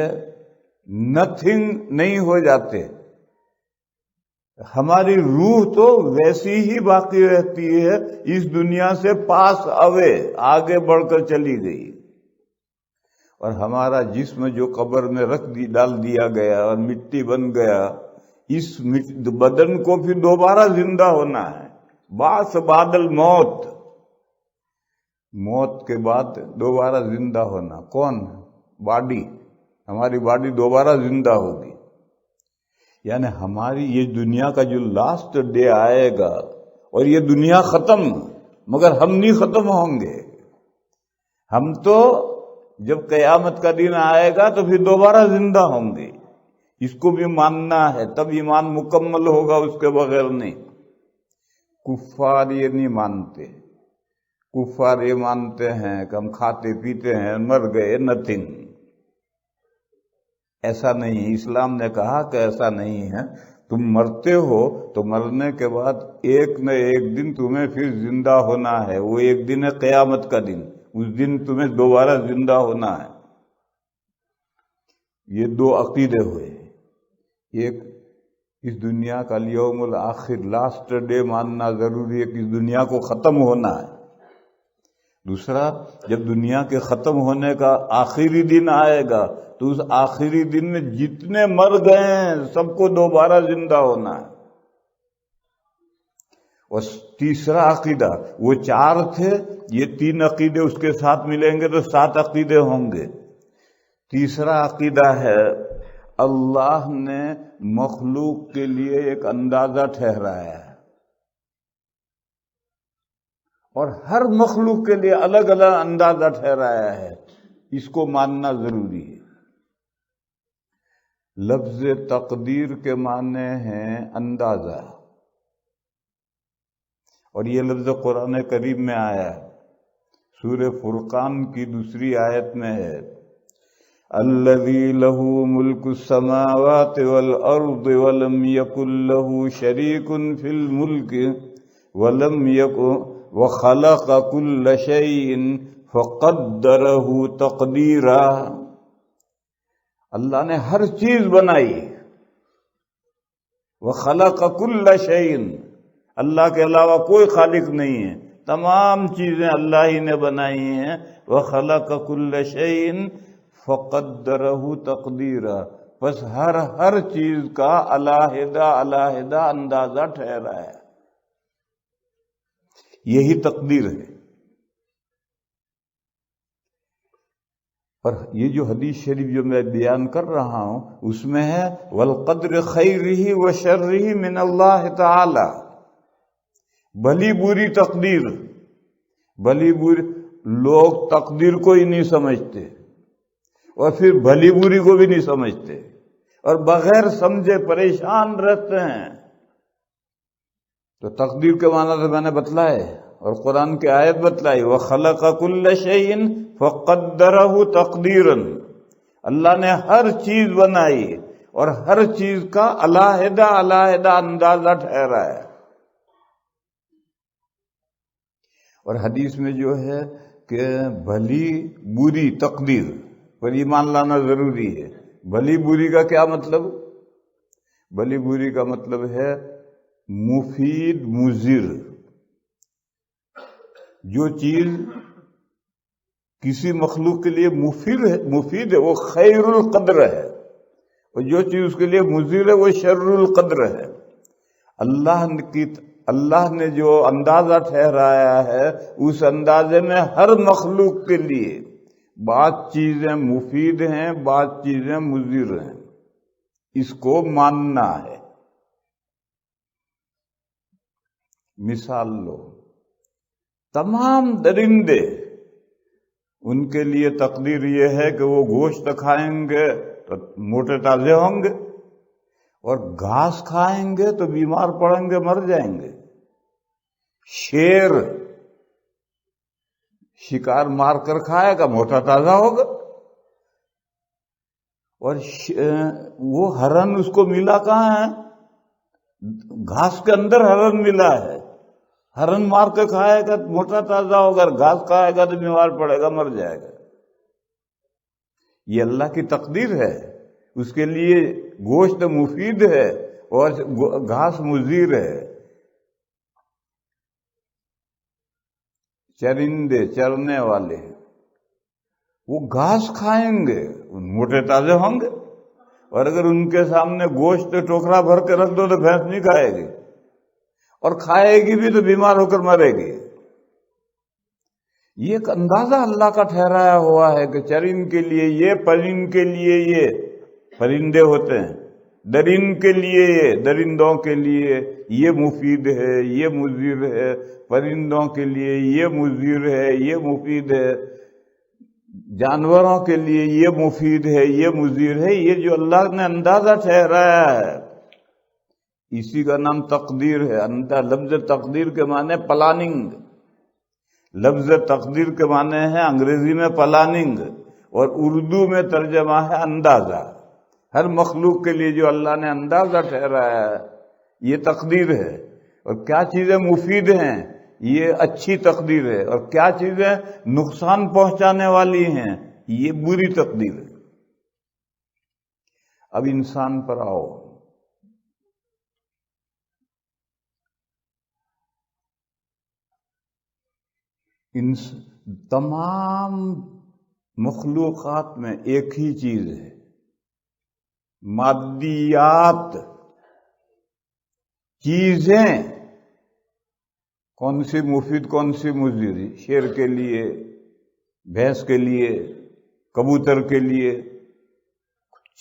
نتھنگ نہیں ہو جاتے، ہماری روح تو ویسی ہی باقی رہتی ہے، اس دنیا سے پاس اوے، آگے بڑھ کر چلی گئی، اور ہمارا جسم جو قبر میں ڈال دیا گیا اور مٹی بن گیا، اس بدن کو پھر دوبارہ زندہ ہونا ہے۔ بعث بعد الموت، موت کے بعد دوبارہ زندہ ہونا۔ کون؟ باڈی، ہماری باڈی دوبارہ زندہ ہوگی۔ یعنی ہماری یہ دنیا کا جو لاسٹ ڈے آئے گا، اور یہ دنیا ختم، مگر ہم نہیں ختم ہوں گے۔ ہم تو جب قیامت کا دن آئے گا تو پھر دوبارہ زندہ ہوں گے، اس کو بھی ماننا ہے، تب ایمان مکمل ہوگا، اس کے بغیر نہیں۔ کفار یہ نہیں مانتے، کفار یہ مانتے ہیں کہ ہم کھاتے پیتے ہیں، مر گئے، نتھنگ۔ ایسا نہیں، اسلام نے کہا کہ ایسا نہیں ہے، تم مرتے ہو تو مرنے کے بعد ایک نہ ایک دن تمہیں پھر زندہ ہونا ہے، وہ ایک دن ہے قیامت کا دن، اس دن تمہیں دوبارہ زندہ ہونا ہے۔ یہ دو عقیدے ہوئے، ایک اس دنیا کا الیوم الآخر لاسٹ ڈے ماننا ضروری ہے کہ اس دنیا کو ختم ہونا ہے۔ دوسرا، جب دنیا کے ختم ہونے کا آخری دن آئے گا تو اس آخری دن میں جتنے مر گئے ہیں سب کو دوبارہ زندہ ہونا ہے۔ اور تیسرا عقیدہ، وہ چار تھے، یہ تین عقیدے اس کے ساتھ ملیں گے تو 7 عقیدے ہوں گے۔ تیسرا عقیدہ ہے اللہ نے مخلوق کے لیے ایک اندازہ ٹھہرایا ہے، اور ہر مخلوق کے لیے الگ الگ اندازہ ٹھہرایا ہے، اس کو ماننا ضروری ہے۔ لفظ تقدیر کے معنی ہیں اندازہ، اور یہ لفظ قرآن کریم میں آیا ہے، سورہ فرقان کی 2 آیت میں ہے، الذی لہ ملک السماوات والارض ولم یکن لہ شریک فی الملک ولم یکن وخلق کل شیء فقدرہ تقدیرا۔ اللہ نے ہر چیز بنائی، وخلق کل شیء، اللہ کے علاوہ کوئی خالق نہیں ہے، تمام چیزیں اللہ ہی نے بنائی ہیں۔ وخلق کل شیء فقدرہ تقدیرا، بس ہر چیز کا علیحدہ علیحدہ اندازہ ٹھہرا ہے، یہی تقدیر ہے۔ اور یہ جو حدیث شریف جو میں بیان کر رہا ہوں اس میں ہے والقدر خیرہ وشرہ من اللہ تعالی، بھلی بری تقدیر، بھلی بری، لوگ تقدیر کو ہی نہیں سمجھتے اور پھر بھلی بری کو بھی نہیں سمجھتے اور بغیر سمجھے پریشان رہتے ہیں۔ تو تقدیر کے معنی تو میں نے بتلائے اور قرآن کی آیت بتلائی، وَخَلَقَ كُلَّ شَيْءٍ فَقَدَّرَهُ تَقْدِيرًا، اللہ نے ہر چیز بنائی اور ہر چیز کا علیحدہ علیحدہ اندازہ ٹھہرا ہے۔ اور حدیث میں جو ہے کہ بھلی بری تقدیر پر ایمان لانا ضروری ہے۔ بھلی بری کا کیا مطلب؟ بھلی بری کا مطلب ہے مفید مضر، جو چیز کسی مخلوق کے لیے مفید ہے وہ خیر القدر ہے، اور جو چیز اس کے لیے مضر ہے وہ شر القدر ہے۔ اللہ نے جو اندازہ ٹھہرایا ہے اس اندازے میں ہر مخلوق کے لیے بعض چیزیں مفید ہیں، بعض چیزیں مضر ہیں، اس کو ماننا ہے۔ مثال لو، تمام درندے، ان کے لیے تقدیر یہ ہے کہ وہ گوشت کھائیں گے تو موٹے تازے ہوں گے، اور گھاس کھائیں گے تو بیمار پڑیں گے، مر جائیں گے۔ شیر شکار مار کر کھائے گا، موٹا تازہ ہوگا، اور وہ ہرن اس کو ملا کہاں ہے؟ گھاس کے اندر ہرن ملا ہے، ہرن مار کے کھائے گا موٹا تازہ ہوگا، گھاس کھائے گا تو بیمار پڑے گا، مر جائے گا۔ یہ اللہ کی تقدیر ہے، اس کے لیے گوشت مفید ہے اور گھاس مضر ہے۔ چرندے، چرنے والے، وہ گھاس کھائیں گے، موٹے تازے ہوں گے، اور اگر ان کے سامنے گوشت ٹوکرا بھر کے رکھ دو تو بھینس نہیں کھائے گی، اور کھائے گی بھی تو بیمار ہو کر مرے گی۔ یہ ایک اندازہ اللہ کا ٹھہرایا ہوا ہے کہ چرند کے لیے یہ، پرند کے لیے یہ، پرندے ہوتے ہیں، درند کے لیے یہ، درندوں کے لیے یہ مفید ہے، یہ مضر ہے، پرندوں کے لیے یہ مضر ہے، یہ مفید ہے، جانوروں کے لیے یہ مفید ہے، یہ مضر ہے۔ یہ جو اللہ نے اندازہ ٹھہرایا ہے اسی کا نام تقدیر ہے۔ لفظ تقدیر کے معنی پلاننگ، لفظ تقدیر کے معنی ہے انگریزی میں پلاننگ، اور اردو میں ترجمہ ہے اندازہ۔ ہر مخلوق کے لیے جو اللہ نے اندازہ ٹھہرایا ہے یہ تقدیر ہے، اور کیا چیزیں مفید ہیں یہ اچھی تقدیر ہے، اور کیا چیزیں نقصان پہنچانے والی ہیں یہ بری تقدیر ہے۔ اب انسان پر آؤ، تمام مخلوقات میں ایک ہی چیز ہے، مادیات، چیزیں، کون سی مفید کون سی مضر، شیر کے لیے، بھینس کے لیے، کبوتر کے لیے،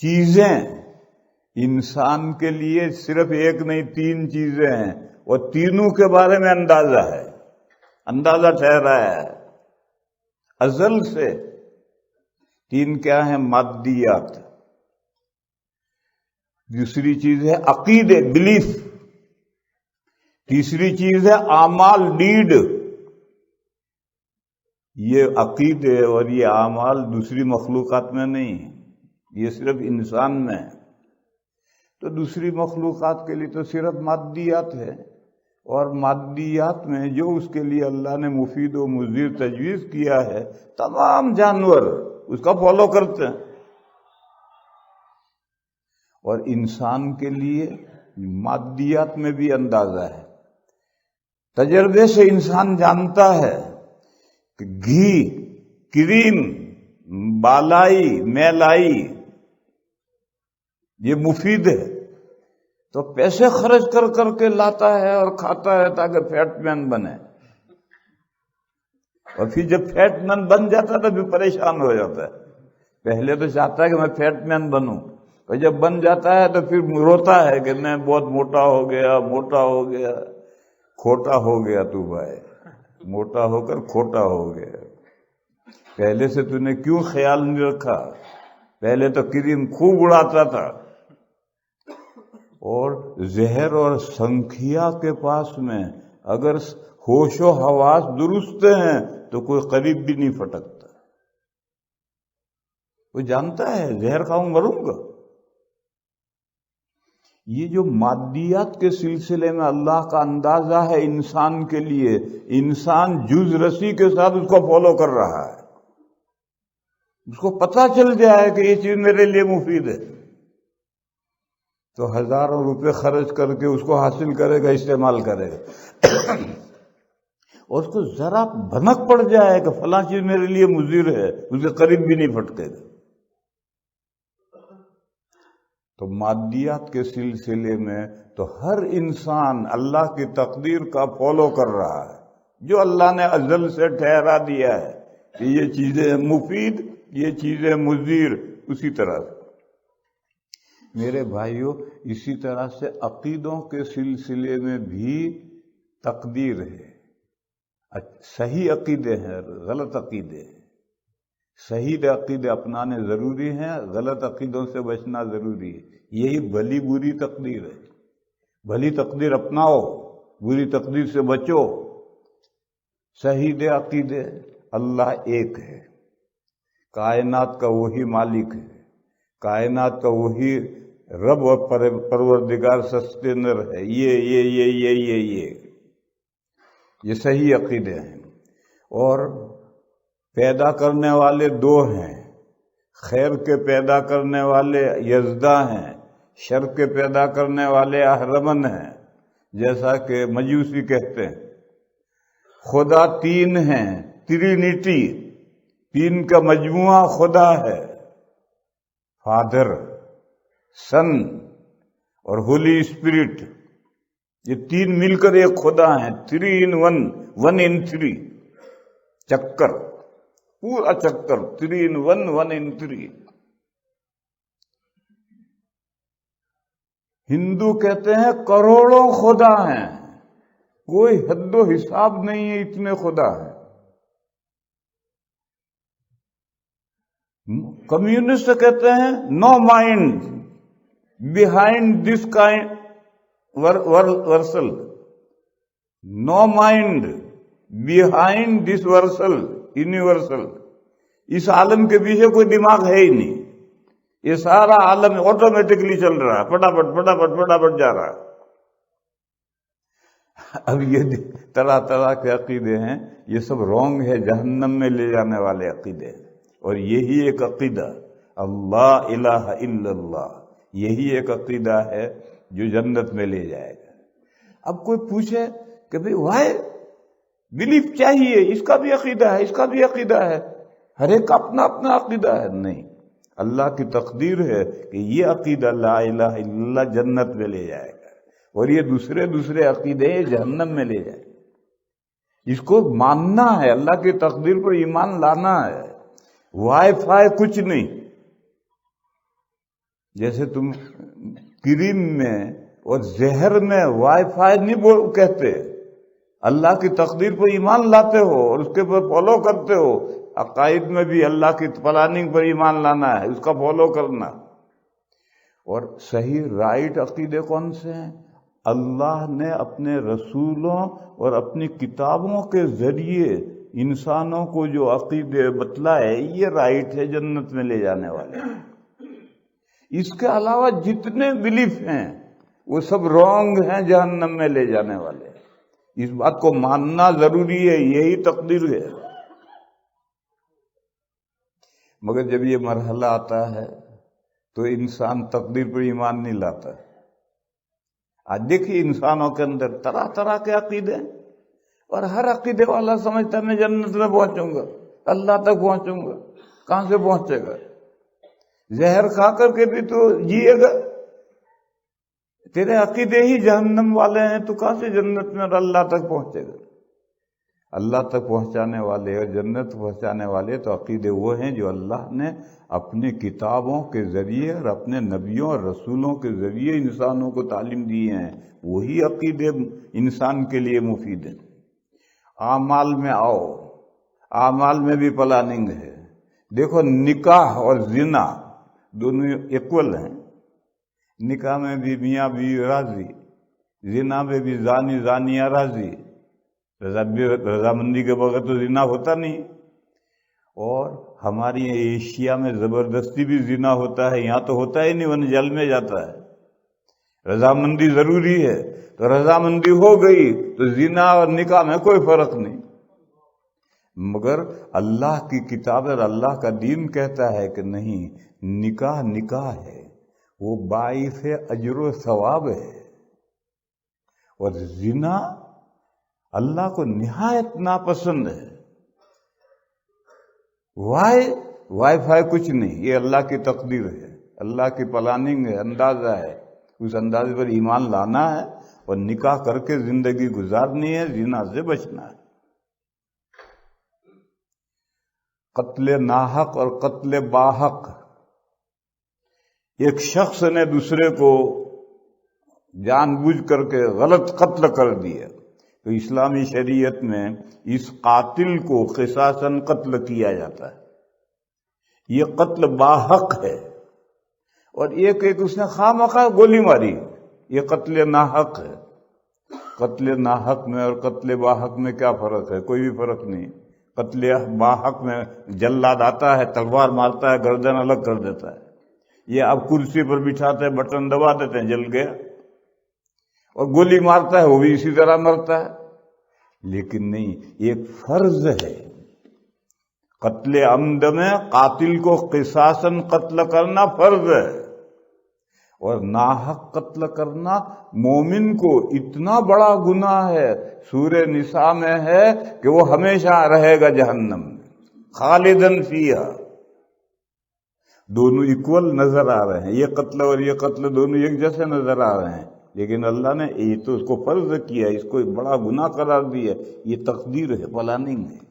چیزیں۔ انسان کے لیے صرف ایک نہیں، تین چیزیں ہیں، اور تینوں کے بارے میں اندازہ ہے، اندازہ ٹھہرایا ہے ازل سے۔ تین کیا ہیں؟ مادیات، دوسری چیز ہے عقیدے، بلیف، تیسری چیز ہے اعمال، ڈیڈ۔ یہ عقیدے اور یہ اعمال دوسری مخلوقات میں نہیں، یہ صرف انسان میں ہے۔ تو دوسری مخلوقات کے لیے تو صرف مادیات ہے، اور مادیات میں جو اس کے لیے اللہ نے مفید و مضر تجویز کیا ہے تمام جانور اس کا فالو کرتے ہیں، اور انسان کے لیے مادیات میں بھی اندازہ ہے۔ تجربے سے انسان جانتا ہے کہ گھی، کریم، بالائی، میلائی یہ مفید ہے، تو پیسے خرچ کر کر کے لاتا ہے اور کھاتا ہے تاکہ فیٹ مین بنے، اور پھر جب فیٹ مین بن جاتا ہے تو پھر پریشان ہو جاتا ہے۔ پہلے تو چاہتا ہے کہ میں فیٹ مین بنوں، اور جب بن جاتا ہے تو پھر روتا ہے کہ میں بہت موٹا ہو گیا، موٹا ہو گیا۔ کھوٹا ہو گیا تو بھائی، موٹا ہو کر کھوٹا ہو گیا۔ پہلے سے تو نے کیوں خیال نہیں رکھا؟ پہلے تو کریم خوب اڑاتا تھا، اور زہر اور سنکھیا کے پاس میں اگر ہوش و حواس درست ہیں تو کوئی قریب بھی نہیں پھٹکتا۔ وہ جانتا ہے زہر کھاؤں مروں گا۔ یہ جو مادیات کے سلسلے میں اللہ کا اندازہ ہے انسان کے لیے، انسان جز رسی کے ساتھ اس کو فالو کر رہا ہے، اس کو پتہ چل جائے کہ یہ چیز میرے لیے مفید ہے تو ہزاروں روپے خرچ کر کے اس کو حاصل کرے گا، استعمال کرے گا۔ اور اس کو ذرا بھنک پڑ جائے کہ فلاں چیز میرے لیے مضر ہے، اس کے قریب بھی نہیں پھٹکے گا۔ تو مادیات کے سلسلے میں تو ہر انسان اللہ کی تقدیر کا فالو کر رہا ہے، جو اللہ نے ازل سے ٹھہرا دیا ہے کہ یہ چیزیں مفید، یہ چیزیں مضر، اسی طرح سے میرے بھائیوں اسی طرح سے عقیدوں کے سلسلے میں بھی تقدیر ہے۔ صحیح عقیدے ہیں، غلط عقیدے ہیں۔ صحیح عقیدے اپنانے ضروری ہیں، غلط عقیدوں سے بچنا ضروری ہے۔ یہی بھلی بری تقدیر ہے۔ بھلی تقدیر اپناؤ، بری تقدیر سے بچو۔ صحیح عقیدے، اللہ ایک ہے، کائنات کا وہی مالک ہے، کائنات کا وہی رب اور پروردگار سسٹینر ہے، یہ صحیح عقیدے ہیں۔ اور پیدا کرنے والے دو ہیں، خیر کے پیدا کرنے والے یزداں ہیں، شر کے پیدا کرنے والے اہرمن ہیں، جیسا کہ مجوسی کہتے ہیں۔ خدا تین ہیں، ٹرینٹی، تین کا مجموعہ خدا ہے، فادر، سن اور ہولی اسپرٹ، یہ تین مل کر ایک خدا ہیں، 3 in 1، 1 in 3 چکر، پورا چکر، 3 in 1، 1 in 3۔ ہندو کہتے ہیں کروڑوں خدا ہیں، کوئی حد و حساب نہیں ہے، اتنے خدا ہیں۔ کمیونسٹ کہتے ہیں نو mind behind this kind versal، no mind behind this versal universal، اس عالم کے پیچھے کوئی دماغ ہے ہی نہیں، یہ سارا عالم آٹومیٹکلی چل رہا ہے، پٹافٹ پٹافٹ پٹافٹ جا رہا ہے۔ اب یہ طرح طرح کے عقیدے ہیں، یہ سب رونگ ہے، جہنم میں لے جانے والے عقیدے ہیں۔ اور یہی ایک عقیدہ اللہ الہ الا اللہ، یہی ایک عقیدہ ہے جو جنت میں لے جائے گا۔ اب کوئی پوچھے کہ بھئی وائی بلیف چاہیے، اس کا بھی عقیدہ ہے، اس کا بھی عقیدہ ہے، ہر ایک کا اپنا اپنا عقیدہ ہے۔ نہیں، اللہ کی تقدیر ہے کہ یہ عقیدہ لا الہ الا اللہ جنت میں لے جائے گا، اور یہ دوسرے عقیدے جہنم میں لے جائے گا۔ اس کو ماننا ہے، اللہ کی تقدیر پر ایمان لانا ہے۔ وائی فائی کچھ نہیں، جیسے تم کریم میں اور زہر میں وائی فائی نہیں کہتے، اللہ کی تقدیر پر ایمان لاتے ہو اور اس کے پر فالو کرتے ہو۔ عقائد میں بھی اللہ کی پلاننگ پر ایمان لانا ہے، اس کا فالو کرنا۔ اور صحیح رائٹ عقیدے کون سے ہیں؟ اللہ نے اپنے رسولوں اور اپنی کتابوں کے ذریعے انسانوں کو جو عقیدے بتلائے، یہ رائٹ ہے، جنت میں لے جانے والے۔ اس کے علاوہ جتنے بلیف ہیں وہ سب رونگ ہیں، جہنم میں لے جانے والے۔ اس بات کو ماننا ضروری ہے، یہی تقدیر ہے۔ مگر جب یہ مرحلہ آتا ہے تو انسان تقدیر پر ایمان نہیں لاتا۔ آج دیکھیے انسانوں کے اندر طرح طرح کے عقیدے ہیں، اور ہر عقیدے والا سمجھتا ہے میں جنت میں پہنچوں گا، اللہ تک پہنچوں گا۔ کہاں سے پہنچے گا؟ زہر کھا کر کے بھی تو جیے گا، تیرے عقیدے ہی جہنم والے ہیں، تو کہاں سے جنت میں اور اللہ تک پہنچے گا؟ اللہ تک پہنچانے والے اور جنت پہنچانے والے تو عقیدے وہ ہیں جو اللہ نے اپنی کتابوں کے ذریعے اور اپنے نبیوں اور رسولوں کے ذریعے انسانوں کو تعلیم دی ہیں، وہی عقیدے انسان کے لیے مفید ہیں۔ اعمال میں آؤ، اعمال میں بھی پلاننگ ہے۔ دیکھو نکاح اور زنا دونوں ایکول ہیں، نکاح میں بھی میاں بیوی راضی، زنا میں بھی زانی زانیہ راضی، رضامندی کے بغیر تو زنا ہوتا نہیں۔ اور ہماری ایشیا میں زبردستی بھی زنا ہوتا ہے، یہاں تو ہوتا ہی نہیں، ورنہ جیل میں جاتا ہے۔ رضامندی ضروری ہے، تو رضامندی ہو گئی تو زنا اور نکاح میں کوئی فرق نہیں۔ مگر اللہ کی کتاب اور اللہ کا دین کہتا ہے کہ نہیں، نکاح نکاح ہے، وہ باعث اجر و ثواب ہے، اور زنا اللہ کو نہایت ناپسند ہے۔ وائی فائی کچھ نہیں، یہ اللہ کی تقدیر ہے۔ اللہ کی پلاننگ ہے، اندازہ ہے، اس اندازے پر ایمان لانا ہے اور نکاح کر کے زندگی گزارنی ہے، زنا سے بچنا ہے۔ قتل ناحق اور قتل باحق، ایک شخص نے دوسرے کو جان بوجھ کر کے غلط قتل کر دیا تو اسلامی شریعت میں اس قاتل کو قصاصاً قتل کیا جاتا ہے، یہ قتل باحق ہے۔ اور ایک اس نے خواہ گولی ماری، یہ قتل ناحق ہے۔ قتل ناحق میں اور قتل باحق میں کیا فرق ہے؟ کوئی بھی فرق نہیں۔ قتل باحق میں جلاد آتا ہے، تلوار مارتا ہے، گردن الگ کر دیتا ہے، یہ اب کرسی پر بٹھاتے ہیں، بٹن دبا دیتے ہیں، جل گیا۔ اور گولی مارتا ہے وہ بھی اسی طرح مرتا ہے۔ لیکن نہیں، ایک فرض ہے، قتل عمد میں قاتل کو قصاصاً قتل کرنا فرض ہے، اور ناحق قتل کرنا مومن کو اتنا بڑا گناہ ہے، سورہ نساء میں ہے کہ وہ ہمیشہ رہے گا جہنم میں، خالدن فیہا۔ دونوں ایکول نظر آ رہے ہیں، یہ قتل اور یہ قتل دونوں ایک جیسے نظر آ رہے ہیں، لیکن اللہ نے یہ تو اس کو فرض کیا، اس کو ایک بڑا گناہ قرار دیا۔ یہ تقدیر ہے، پلاننگ ہے۔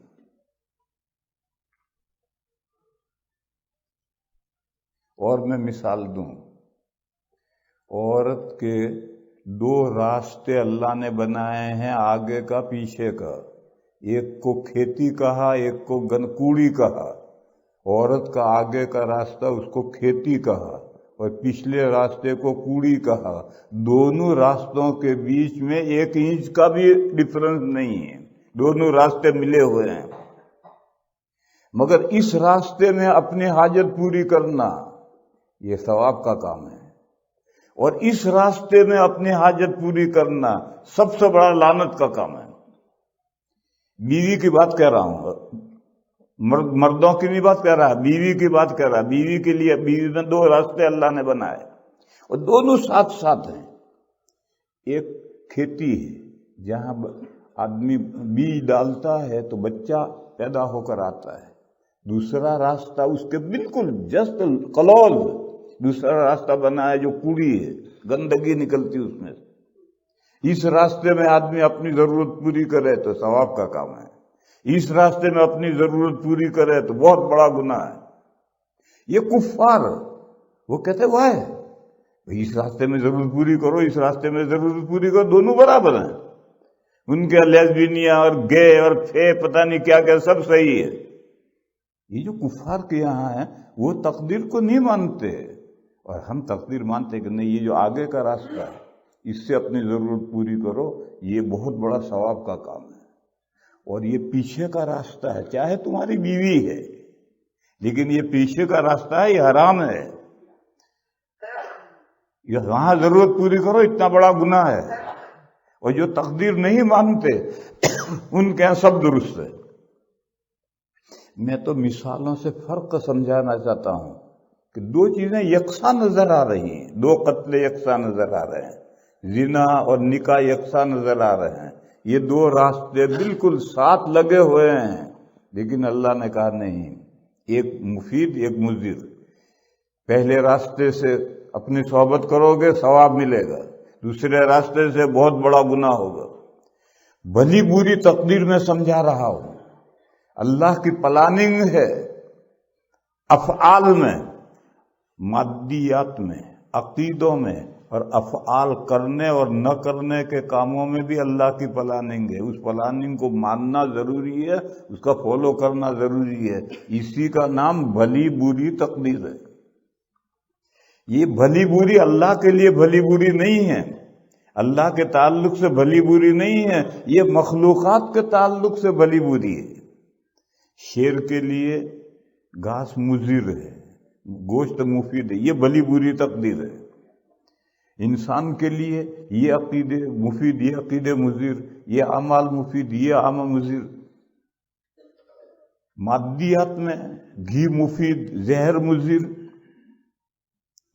اور میں مثال دوں، عورت کے دو راستے اللہ نے بنائے ہیں، آگے کا پیچھے کا، ایک کو کھیتی کہا، ایک کو کوڑی کہا۔ عورت کا آگے کا راستہ اس کو کھیتی کہا اور پچھلے راستے کو کوڑی کہا۔ دونوں راستوں کے بیچ میں 1 انچ کا بھی ڈفرنس نہیں ہے، دونوں راستے ملے ہوئے ہیں، مگر اس راستے میں اپنی حاجت پوری کرنا یہ ثواب کا کام ہے، اور اس راستے میں اپنی حاجت پوری کرنا سب سے بڑا لعنت کا کام ہے۔ بیوی کی بات کہہ رہا ہوں، مردوں کی بھی بات کہہ رہا ہے، بیوی کی بات کہہ رہا ہے۔ بیوی کے لیے، بیوی میں 2 راستے اللہ نے بنائے اور دونوں ساتھ ساتھ ہیں۔ ایک کھیتی ہے، جہاں آدمی بیج ڈالتا ہے تو بچہ پیدا ہو کر آتا ہے۔ دوسرا راستہ اس کے بالکل جسٹ کلوز دوسرا راستہ بنا ہے جو کوڑی ہے، گندگی نکلتی اس میں سے۔ اس راستے میں آدمی اپنی ضرورت پوری کرے تو ثواب کا کام ہے، اس راستے میں اپنی ضرورت پوری کرے تو بہت بڑا گناہ ہے۔ یہ کفار وہ کہتے وائے اس راستے میں ضرورت پوری کرو، اس راستے میں ضرورت پوری کرو، دونوں برابر ہیں۔ ان کے لیزبینیا اور گے اور پھے پتہ نہیں کیا کیا سب صحیح ہے۔ یہ جو کفار کے یہاں ہیں وہ تقدیر کو نہیں مانتے، اور ہم تقدیر مانتے کہ نہیں، یہ جو آگے کا راستہ ہے اس سے اپنی ضرورت پوری کرو، یہ بہت بڑا ثواب کا کام ہے۔ اور یہ پیچھے کا راستہ ہے، چاہے تمہاری بیوی ہے لیکن یہ پیچھے کا راستہ ہے، یہ حرام ہے، یہ وہاں ضرورت پوری کرو، اتنا بڑا گناہ ہے۔ اور جو تقدیر نہیں مانتے ان کے یہاں سب درست ہے۔ میں تو مثالوں سے فرق سمجھانا چاہتا ہوں کہ 2 چیزیں یکساں نظر آ رہی ہیں، 2 قتل یکساں نظر آ رہے ہیں، زنا اور نکاح یکساں نظر آ رہے ہیں، یہ 2 راستے بالکل ساتھ لگے ہوئے ہیں، لیکن اللہ نے کہا نہیں، ایک مفید ایک مضر۔ پہلے راستے سے اپنی صحبت کرو گے ثواب ملے گا، دوسرے راستے سے بہت بڑا گناہ ہوگا۔ بھلی بری تقدیر میں سمجھا رہا ہوں، اللہ کی پلاننگ ہے، افعال میں، مادیات میں، عقیدوں میں، اور افعال کرنے اور نہ کرنے کے کاموں میں بھی اللہ کی پلاننگ ہے۔ اس پلاننگ کو ماننا ضروری ہے، اس کا فالو کرنا ضروری ہے، اسی کا نام بھلی بری تقدیر ہے۔ یہ بھلی بری اللہ کے لیے بھلی بری نہیں ہے، اللہ کے تعلق سے بھلی بری نہیں ہے، یہ مخلوقات کے تعلق سے بھلی بری ہے۔ شیر کے لیے گھاس مضر ہے، گوشت مفید ہے، یہ بھلی بری تقدیر ہے۔ انسان کے لیے یہ عقیدے مفید، یہ عقیدے مضر، یہ اعمال مفید، یہ اعمال مضر۔ مادیات میں گھی مفید، زہر مضر،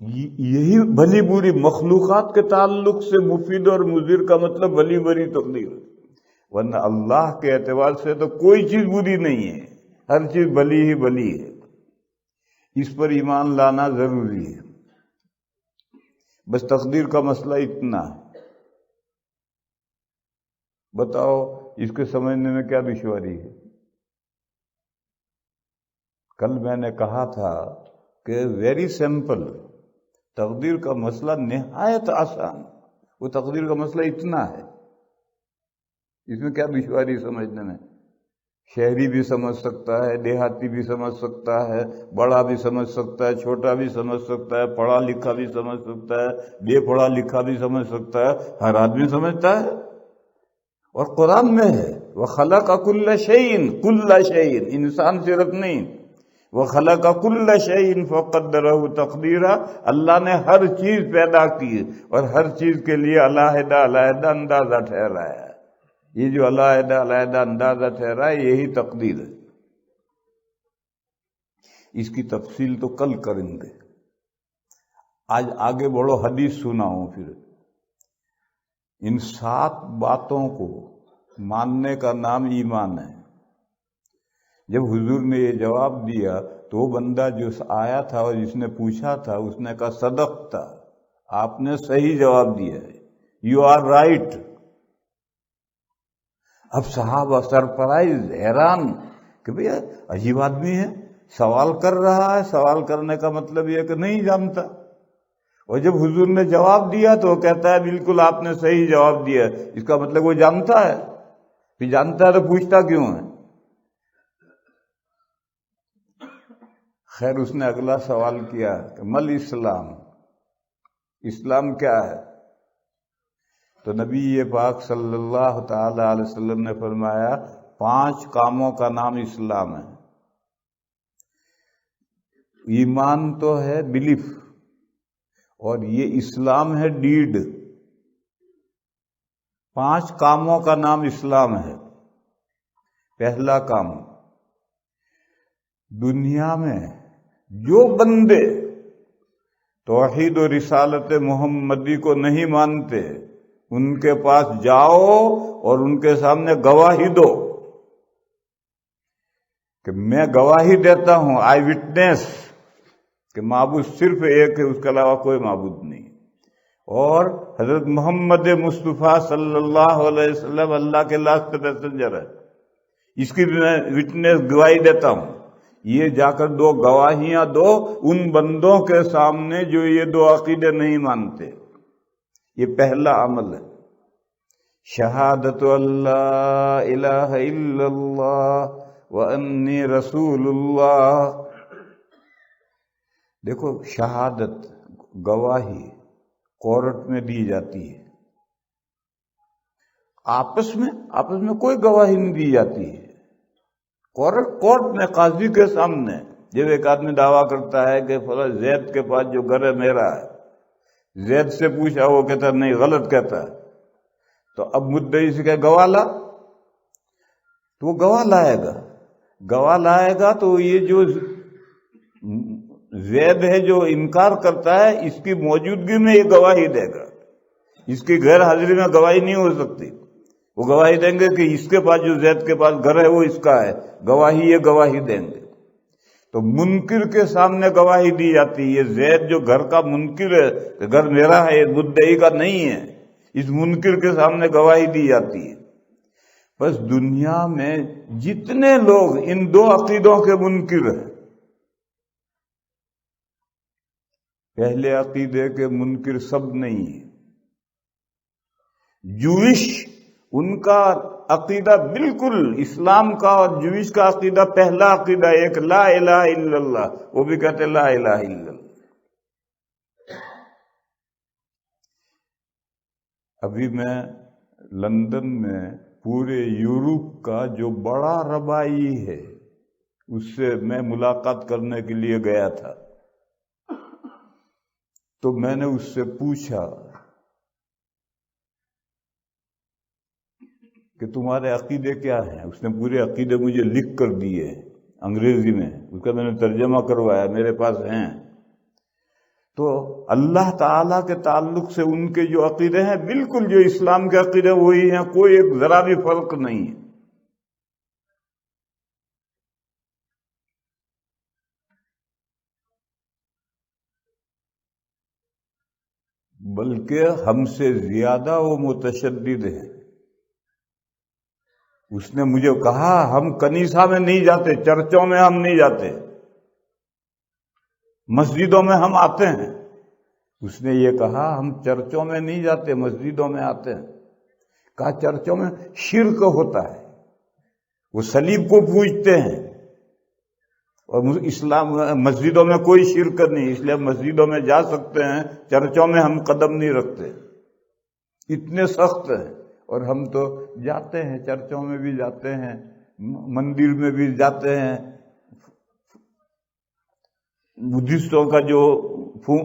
یہی بھلی بری مخلوقات کے تعلق سے مفید اور مضر کا مطلب بھلی بری تقدیر، ورنہ اللہ کے اعتبار سے تو کوئی چیز بری نہیں ہے، ہر چیز بھلی ہی بھلی ہے۔ اس پر ایمان لانا ضروری ہے۔ بس تقدیر کا مسئلہ اتنا ہے. بتاؤ اس کے سمجھنے میں کیا دشواری ہے؟ کل میں نے کہا تھا کہ ویری سمپل، تقدیر کا مسئلہ نہایت آسان. وہ تقدیر کا مسئلہ اتنا ہے، اس میں کیا دشواری سمجھنے میں؟ شہری بھی سمجھ سکتا ہے، دیہاتی بھی سمجھ سکتا ہے، بڑا بھی سمجھ سکتا ہے، چھوٹا بھی سمجھ سکتا ہے، پڑھا لکھا بھی سمجھ سکتا ہے، بے پڑھا لکھا بھی سمجھ سکتا ہے، ہر آدمی سمجھتا ہے. اور قرآن میں ہے وَخَلَقَ كُلَّ شَيْءٍ، كُلَّ شَيْءٍ، انسان صرف نہیں، وَخَلَقَ كُلَّ شَيْءٍ فَقَدَّرَهُ تَقْدِيرًا. اللہ نے ہر چیز پیدا کی اور ہر چیز کے لیے علیحدہ علیحدہ اندازہ ٹھہرایا ہے. یہ جو علیحدہ علیحدہ اندازہ ٹھہرا ہے یہی تقدیر ہے. اس کی تفصیل تو کل کریں گے، آج آگے بڑھو، حدیث سناؤں. پھر ان 7 باتوں کو ماننے کا نام ایمان ہے. جب حضور نے یہ جواب دیا تو وہ بندہ جو آیا تھا اور جس نے پوچھا تھا اس نے کہا صدقتا، آپ نے صحیح جواب دیا ہے، یو آر رائٹ. اب صحابہ سرپرائز، حیران کہ بھئی عجیب آدمی ہے، سوال کر رہا ہے، سوال کرنے کا مطلب یہ کہ نہیں جانتا. اور جب حضور نے جواب دیا تو وہ کہتا ہے بالکل آپ نے صحیح جواب دیا. اس کا مطلب وہ جانتا ہے. پھر جانتا ہے تو پوچھتا کیوں ہے؟ خیر اس نے اگلا سوال کیا کہ مل اسلام، اسلام کیا ہے؟ تو نبی پاک صلی اللہ تعالی علیہ وسلم نے فرمایا 5 کاموں کا نام اسلام ہے. ایمان تو ہے بلیف، اور یہ اسلام ہے ڈیڈ. 5 کاموں کا نام اسلام ہے. پہلا کام، دنیا میں جو بندے توحید و رسالت محمدی کو نہیں مانتے ان کے پاس جاؤ اور ان کے سامنے گواہی دو کہ میں گواہی دیتا ہوں، آئی وٹنس، کہ معبود صرف ایک ہے، اس کے علاوہ کوئی معبود نہیں. اور حضرت محمد مصطفیٰ صلی اللہ علیہ وسلم اللہ کے لاسٹ میسنجر ہے، اس کی بھی میں وٹنس گواہی دیتا ہوں. یہ جا کر 2 گواہیاں دو ان بندوں کے سامنے جو یہ 2 عقیدے نہیں مانتے. یہ پہلا عمل ہے، شہادت اللہ الہ الا اللہ وانی رسول اللہ. دیکھو شہادت، گواہی کورٹ میں دی جاتی ہے، آپس میں کوئی گواہی نہیں دی جاتی ہے. کورٹ میں قاضی کے سامنے جب ایک آدمی دعویٰ کرتا ہے کہ فلاں زید کے پاس جو گھر ہے میرا ہے، زید سے پوچھا، وہ کہتا ہے نہیں، غلط کہتا ہے. تو اب مدعی سے کہ گواہ لا، تو وہ گواہ لائے گا تو یہ جو زید ہے جو انکار کرتا ہے اس کی موجودگی میں یہ گواہی دے گا. اس کی غیر حاضری میں گواہی نہیں ہو سکتی. وہ گواہی دیں گے کہ اس کے پاس جو زید کے پاس گھر ہے وہ اس کا ہے، یہ گواہی دیں گے. تو منکر کے سامنے گواہی دی جاتی ہے. یہ زید جو گھر کا منکر ہے کہ گھر میرا ہے، یہ مدعی کا نہیں ہے، اس منکر کے سامنے گواہی دی جاتی ہے. بس دنیا میں جتنے لوگ ان 2 عقیدوں کے منکر ہیں، پہلے عقیدے کے منکر سب نہیں ہیں. جوئش، ان کا عقیدہ بالکل اسلام کا اور جوئش کا عقیدہ پہلا عقیدہ ایک لا الہ الا اللہ، وہ بھی کہتے لا الہ الا اللہ. ابھی میں لندن میں پورے یورپ کا جو بڑا ربائی ہے اس سے میں ملاقات کرنے کے لیے گیا تھا. تو میں نے اس سے پوچھا کہ تمہارے عقیدے کیا ہیں؟ اس نے پورے عقیدے مجھے لکھ کر دیے انگریزی میں، اس کا میں نے ترجمہ کروایا، میرے پاس ہیں. تو اللہ تعالیٰ کے تعلق سے ان کے جو عقیدے ہیں بالکل جو اسلام کے عقیدے وہی ہیں، کوئی ایک ذرا بھی فرق نہیں ہے. بلکہ ہم سے زیادہ وہ متشدد ہیں۔ اس نے مجھے کہا ہم کنیسہ میں نہیں جاتے، چرچوں میں ہم نہیں جاتے، مسجدوں میں ہم آتے ہیں۔ اس نے یہ کہا ہم چرچوں میں نہیں جاتے، مسجدوں میں آتے ہیں۔ کہا چرچوں میں شرک ہوتا ہے، وہ صلیب کو پوجتے ہیں، اور اسلام مسجدوں میں کوئی شرک نہیں، اس لیے مسجدوں میں جا سکتے ہیں، چرچوں میں ہم قدم نہیں رکھتے۔ اتنے سخت ہیں، اور ہم تو جاتے ہیں، چرچوں میں بھی جاتے ہیں، مندر میں بھی جاتے ہیں۔ بدھسٹوں کا جو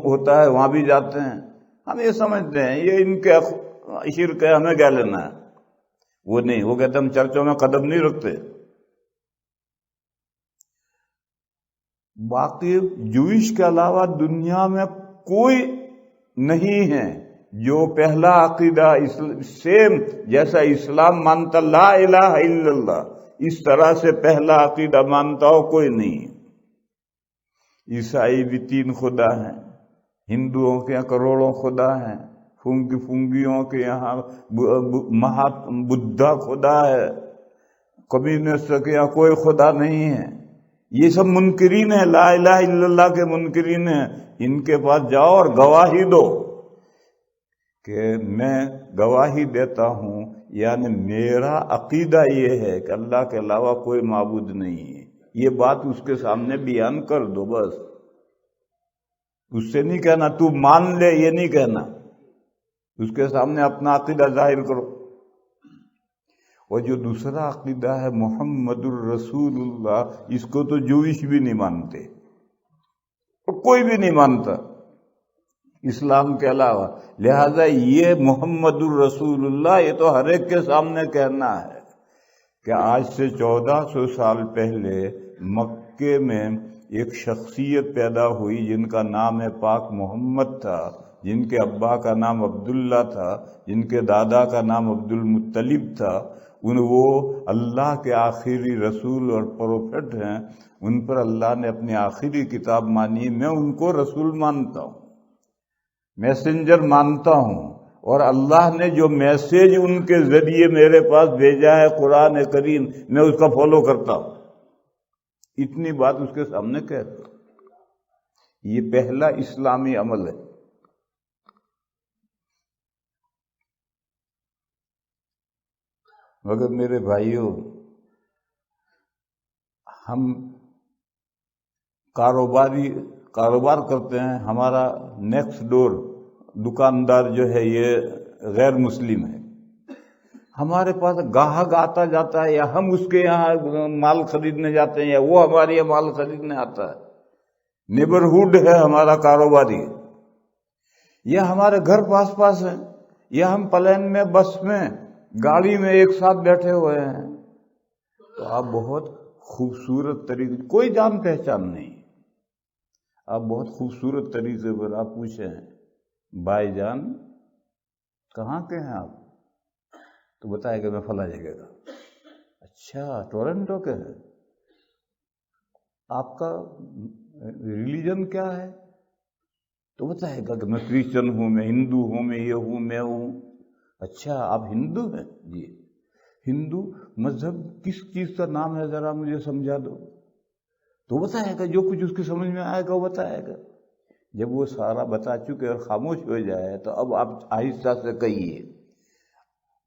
ہوتا ہے وہاں بھی جاتے ہیں۔ ہم یہ سمجھتے ہیں یہ ان کے شرک ہے، ہمیں کیا لینا ہے۔ وہ نہیں، وہ کہتے ہم چرچوں میں قدم نہیں رکھتے۔ باقی جوئش کے علاوہ دنیا میں کوئی نہیں ہے جو پہلا عقیدہ سیم جیسا اسلام مانتا لا الہ الا اللہ، اس طرح سے پہلا عقیدہ مانتا ہو کوئی نہیں۔ عیسائی بھی 3 خدا ہیں، ہندوؤں کے یہاں کروڑوں خدا ہیں، فنگیوں کے یہاں بدھا خدا ہے، کمیونسٹ کے یہاں کوئی خدا نہیں ہے۔ یہ سب منکرین ہیں، لا الہ الا اللہ کے منکرین ہیں۔ ان کے پاس جاؤ اور گواہی دو کہ میں گواہی دیتا ہوں، یعنی میرا عقیدہ یہ ہے کہ اللہ کے علاوہ کوئی معبود نہیں ہے۔ یہ بات اس کے سامنے بیان کر دو، بس۔ اس سے نہیں کہنا تو مان لے، یہ نہیں کہنا، اس کے سامنے اپنا عقیدہ ظاہر کرو۔ اور جو دوسرا عقیدہ ہے محمد الرسول اللہ، اس کو تو جوئش بھی نہیں مانتے، اور کوئی بھی نہیں مانتا اسلام کے علاوہ۔ لہذا یہ محمد الرسول اللہ یہ تو ہر ایک کے سامنے کہنا ہے کہ آج سے 1400 سال پہلے مکے میں ایک شخصیت پیدا ہوئی جن کا نام پاک محمد تھا، جن کے ابا کا نام عبداللہ تھا، جن کے دادا کا نام عبد المطلب تھا۔ وہ اللہ کے آخری رسول اور پروفٹ ہیں، ان پر اللہ نے اپنی آخری کتاب مانی۔ میں ان کو رسول مانتا ہوں، میسنجر مانتا ہوں، اور اللہ نے جو میسیج ان کے ذریعے میرے پاس بھیجا ہے قرآن کریم، میں اس کا فالو کرتا ہوں۔ اتنی بات اس کے سامنے کہتا ہوں۔ یہ پہلا اسلامی عمل ہے۔ مگر میرے بھائیوں، ہم کاروبار کرتے ہیں، ہمارا نیکسٹ ڈور دکاندار جو ہے یہ غیر مسلم ہے، ہمارے پاس گاہک آتا جاتا ہے، یا ہم اس کے یہاں مال خریدنے جاتے ہیں، یا وہ ہمارے یہاں مال خریدنے آتا ہے۔ نیبرہڈ ہے ہمارا کاروباری، یا ہمارے گھر پاس ہیں، یا ہم پلین میں، بس میں، گاڑی میں ایک ساتھ بیٹھے ہوئے ہیں، تو آپ بہت خوبصورت طریقے، کوئی جان پہچان نہیں، آپ بہت خوبصورت طریقے پر آپ پوچھیں بھائی جان کہاں کے ہیں آپ، تو بتائے کہ میں فلاں جگہ کا۔ اچھا ٹورنٹو کے ہیں، آپ کا ریلیجن کیا ہے، تو بتائے گا کہ میں کرسچن ہوں، میں ہندو ہوں، میں یہ ہوں، میں ہوں۔ اچھا آپ ہندو ہیں؟ جی۔ ہندو مذہب کس چیز کا نام ہے، ذرا مجھے سمجھا دو، تو بتائے گا، جو کچھ اس کی سمجھ میں آئے گا وہ بتائے گا۔ جب وہ سارا بتا چکے اور خاموش ہو جائے تو اب آپ آہستہ سے کہیے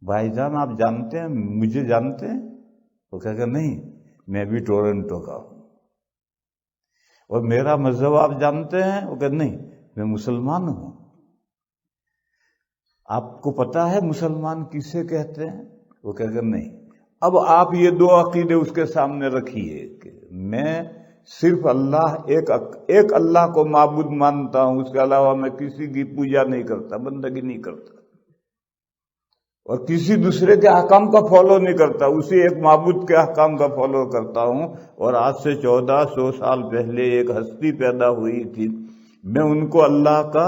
بھائی جان آپ جانتے ہیں، مجھے جانتے ہیں؟ وہ کہے گا نہیں، میں بھی ٹورنٹو کا ہوں۔ اور میرا مذہب آپ جانتے ہیں؟ وہ کہے نہیں، میں مسلمان ہوں۔ آپ کو پتا ہے مسلمان کسے کہتے ہیں؟ وہ کہے گا نہیں۔ اب آپ یہ 2 عقیدے اس کے سامنے رکھیے کہ میں صرف ایک اللہ کو معبود مانتا ہوں، اس کے علاوہ میں کسی کی پوجا نہیں کرتا، بندگی نہیں کرتا، اور کسی دوسرے کے احکام کا فالو نہیں کرتا، اسی ایک معبود کے احکام کا فالو کرتا ہوں۔ اور آج سے 1400 سال پہلے ایک ہستی پیدا ہوئی تھی، میں ان کو اللہ کا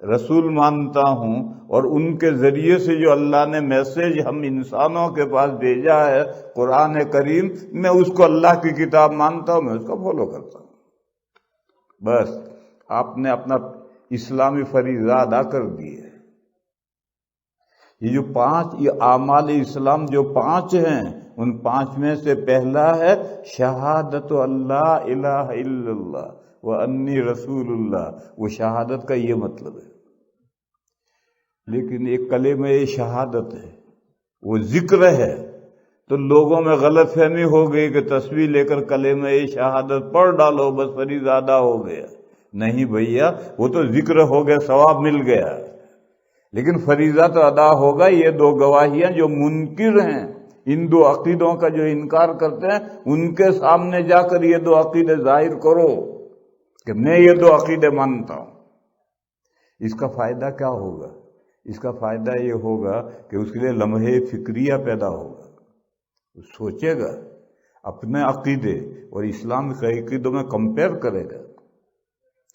رسول مانتا ہوں، اور ان کے ذریعے سے جو اللہ نے میسیج ہم انسانوں کے پاس بھیجا ہے قرآن کریم، میں اس کو اللہ کی کتاب مانتا ہوں، میں اس کو فالو کرتا ہوں۔ بس آپ نے اپنا اسلامی فریضہ ادا کر دیے۔ یہ جو 5 یہ اعمال اسلام جو 5 ہیں، ان 5 میں سے پہلا ہے شہادت اللہ الہ الا اللہ وانی رسول اللہ۔ وہ شہادت کا یہ مطلب ہے، لیکن ایک کلمہ شہادت ہے، وہ ذکر ہے، تو لوگوں میں غلط فہمی ہو گئی کہ تسبیح لے کر کلمہ شہادت پڑھ ڈالو بس فریضہ ادا ہو گیا۔ نہیں بھیا، وہ تو ذکر ہو گیا، ثواب مل گیا، لیکن فریضہ تو ادا ہوگا۔ یہ 2 گواہیاں جو منکر ہیں، ان 2 عقیدوں کا جو انکار کرتے ہیں، ان کے سامنے جا کر یہ 2 عقیدے ظاہر کرو کہ میں یہ 2 عقیدے مانتا ہوں۔ اس کا فائدہ کیا ہوگا؟ اس کا فائدہ یہ ہوگا کہ اس کے لیے لمحے فکریہ پیدا ہوگا، وہ سوچے گا، اپنے عقیدے اور اسلام کے عقیدوں میں کمپیئر کرے گا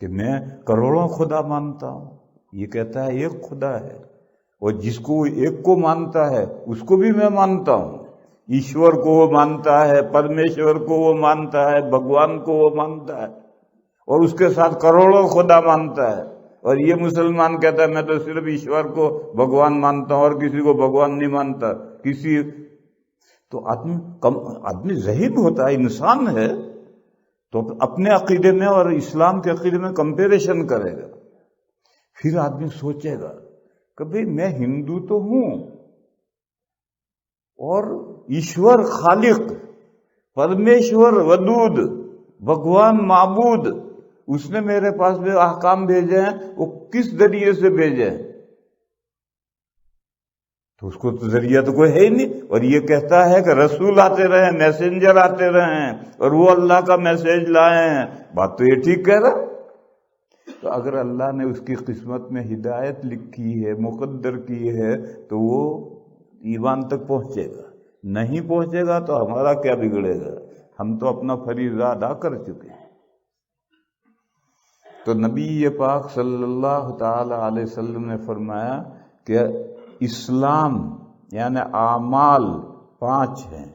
کہ میں کروڑوں خدا مانتا ہوں، یہ کہتا ہے ایک خدا ہے، اور جس کو وہ ایک کو مانتا ہے اس کو بھی میں مانتا ہوں۔ ایشور کو وہ مانتا ہے، پرمیشور کو وہ مانتا ہے، بھگوان کو وہ مانتا ہے، اور اس کے ساتھ کروڑوں خدا مانتا ہے۔ اور یہ مسلمان کہتا ہے میں تو صرف ایشور کو بھگوان مانتا ہوں اور کسی کو بھگوان نہیں مانتا۔ تو آدمی ذہین ہوتا ہے، انسان ہے، تو اپنے عقیدے میں اور اسلام کے عقیدے میں کمپیریشن کرے گا۔ پھر آدمی سوچے گا کہ بھئی میں ہندو تو ہوں، اور ایشور خالق، پرمیشور ودود، بھگوان معبود، اس نے میرے پاس جو احکام بھیجے ہیں وہ کس ذریعے سے بھیجے ہیں؟ تو اس کو تو ذریعہ تو کوئی ہے ہی نہیں، اور یہ کہتا ہے کہ رسول آتے رہے، میسنجر آتے رہے ہیں، اور وہ اللہ کا میسیج لائے ہیں۔ بات تو یہ ٹھیک کہہ رہا۔ تو اگر اللہ نے اس کی قسمت میں ہدایت لکھی ہے، مقدر کی ہے، تو وہ ایمان تک پہنچے گا۔ نہیں پہنچے گا تو ہمارا کیا بگڑے گا؟ ہم تو اپنا فریضہ ادا کر چکے ہیں۔ تو نبی پاک صلی اللہ تعالی علیہ وسلم نے فرمایا کہ اسلام یعنی اعمال 5 ہیں۔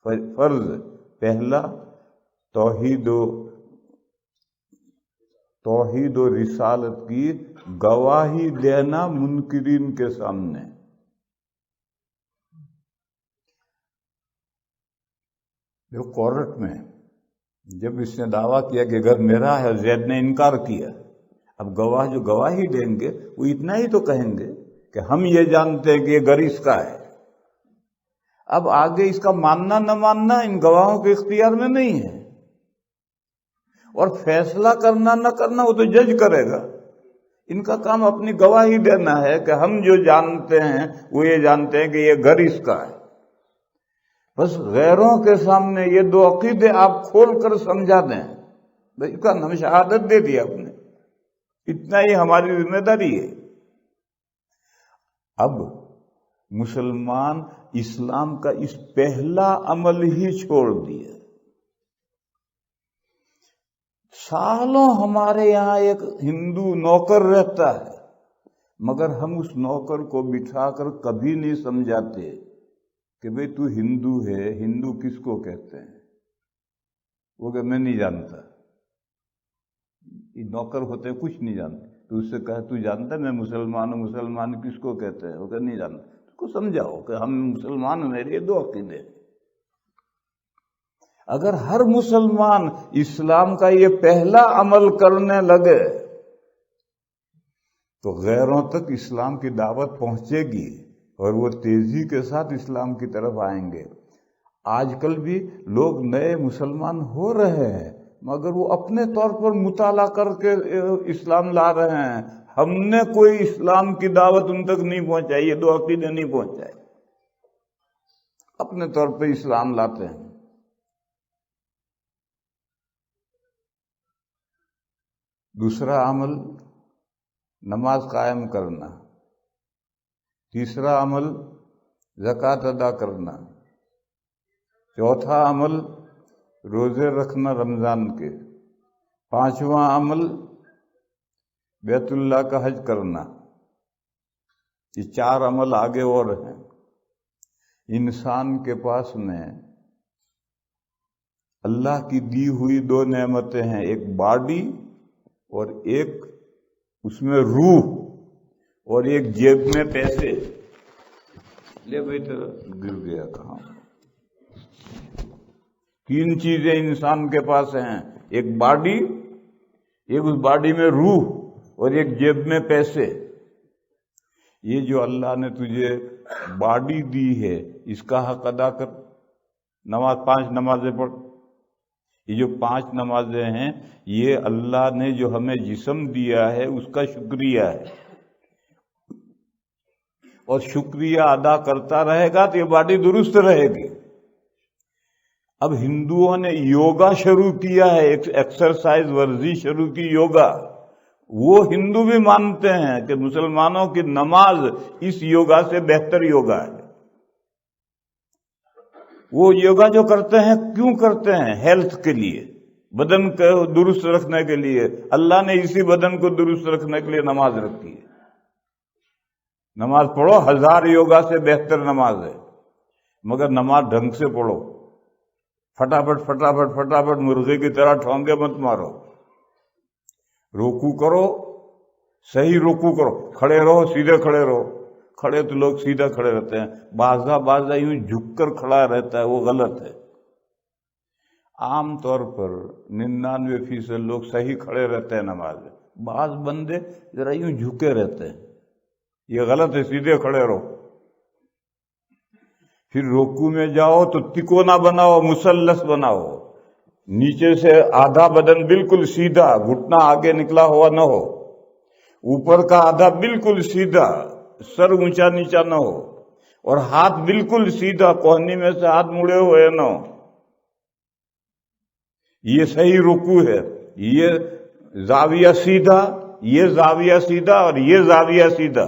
فرض پہلا توحید و رسالت کی گواہی دینا منکرین کے سامنے۔ جو کورٹ میں جب اس نے دعویٰ کیا کہ گھر میرا ہے، زید نے انکار کیا، اب گواہ جو گواہی دیں گے وہ اتنا ہی تو کہیں گے کہ ہم یہ جانتے ہیں کہ یہ گھر اس کا ہے۔ اب آگے اس کا ماننا نہ ماننا ان گواہوں کے اختیار میں نہیں ہے، اور فیصلہ کرنا نہ کرنا وہ تو جج کرے گا۔ ان کا کام اپنی گواہی دینا ہے کہ ہم جو جانتے ہیں وہ یہ جانتے ہیں کہ یہ گھر اس کا ہے۔ بس غیروں کے سامنے یہ 2 عقیدے آپ کھول کر سمجھا دیں، بس اس کا نام شہادت دے دیا آپ نے، اتنا ہی ہماری ذمہ داری ہے۔ اب مسلمان اسلام کا اس پہلا عمل ہی چھوڑ دیا۔ سالوں ہمارے یہاں ایک ہندو نوکر رہتا ہے، مگر ہم اس نوکر کو بٹھا کر کبھی نہیں سمجھاتے کہ بھئی تو ہندو ہے، ہندو کس کو کہتے ہیں؟ وہ کہ میں نہیں جانتا۔ یہ نوکر ہوتے ہیں کچھ نہیں جانتے، تو اس سے کہا تو جانتا ہے میں مسلمان ہوں، مسلمان کس کو کہتے ہیں؟ وہ کہ نہیں جانتا۔ اس کو سمجھاؤ کہ ہم مسلمان ہیں، میرے 2 عقیدے۔ اگر ہر مسلمان اسلام کا یہ پہلا عمل کرنے لگے تو غیروں تک اسلام کی دعوت پہنچے گی، اور وہ تیزی کے ساتھ اسلام کی طرف آئیں گے۔ آج کل بھی لوگ نئے مسلمان ہو رہے ہیں، مگر وہ اپنے طور پر مطالعہ کر کے اسلام لا رہے ہیں۔ ہم نے کوئی اسلام کی دعوت ان تک نہیں پہنچائی، یہ 2 عقیدے نہیں پہنچائے، اپنے طور پہ اسلام لاتے ہیں۔ دوسرا عمل نماز قائم کرنا، تیسرا عمل زکوٰۃ ادا کرنا، چوتھا عمل روزے رکھنا رمضان کے، 5واں عمل بیت اللہ کا حج کرنا۔ یہ 4 عمل آگے اور ہیں۔ انسان کے پاس میں اللہ کی دی ہوئی 2 نعمتیں ہیں، ایک باڈی اور ایک اس میں روح اور ایک جیب میں پیسے. لے بھائی تیرا گر گیا کہاں. 3 چیزیں انسان کے پاس ہیں، ایک باڈی، ایک اس باڈی میں روح، اور ایک جیب میں پیسے. یہ جو اللہ نے تجھے باڈی دی ہے اس کا حق ادا کر. نماز 5 نمازیں پڑھ. یہ جو 5 نمازیں ہیں یہ اللہ نے جو ہمیں جسم دیا ہے اس کا شکریہ ہے، اور شکریہ ادا کرتا رہے گا تو یہ باڈی درست رہے گی. اب ہندوؤں نے یوگا شروع کیا ہے، ایکسرسائز ورزش شروع کی یوگا. وہ ہندو بھی مانتے ہیں کہ مسلمانوں کی نماز اس یوگا سے بہتر یوگا ہے. وہ یوگا جو کرتے ہیں کیوں کرتے ہیں؟ ہیلتھ کے لیے، بدن کو درست رکھنے کے لیے. اللہ نے اسی بدن کو درست رکھنے کے لیے نماز رکھی ہے. نماز پڑھو، 1000 یوگا سے بہتر نماز ہے، مگر نماز ڈھنگ سے پڑھو. فٹافٹ فٹافٹ فٹافٹ مرغے کی طرح ٹھونگے مت مارو. رکوع کرو، صحیح رکوع کرو، کھڑے رہو، سیدھے کھڑے رہو. کھڑے تو لوگ سیدھا کھڑے رہتے ہیں، بعضا یوں جھک کر کھڑا رہتا ہے، وہ غلط ہے. عام طور پر 99% لوگ صحیح کھڑے رہتے ہیں نماز میں. بعض بندے ذرا یوں جھکے رہتے ہیں، یہ غلط ہے، سیدھے کھڑے رہو. پھر رکوع میں جاؤ تو تکونا بناؤ، مثلث بناؤ. نیچے سے آدھا بدن بالکل سیدھا، گھٹنا آگے نکلا ہوا نہ ہو. اوپر کا آدھا بالکل سیدھا، سر اونچا نیچا نہ ہو. اور ہاتھ بالکل سیدھا، کوہنی میں سے ہاتھ مڑے ہوئے نہ ہو. یہ صحیح رکوع ہے. یہ زاویہ سیدھا، یہ زاویہ سیدھا، اور یہ زاویہ سیدھا.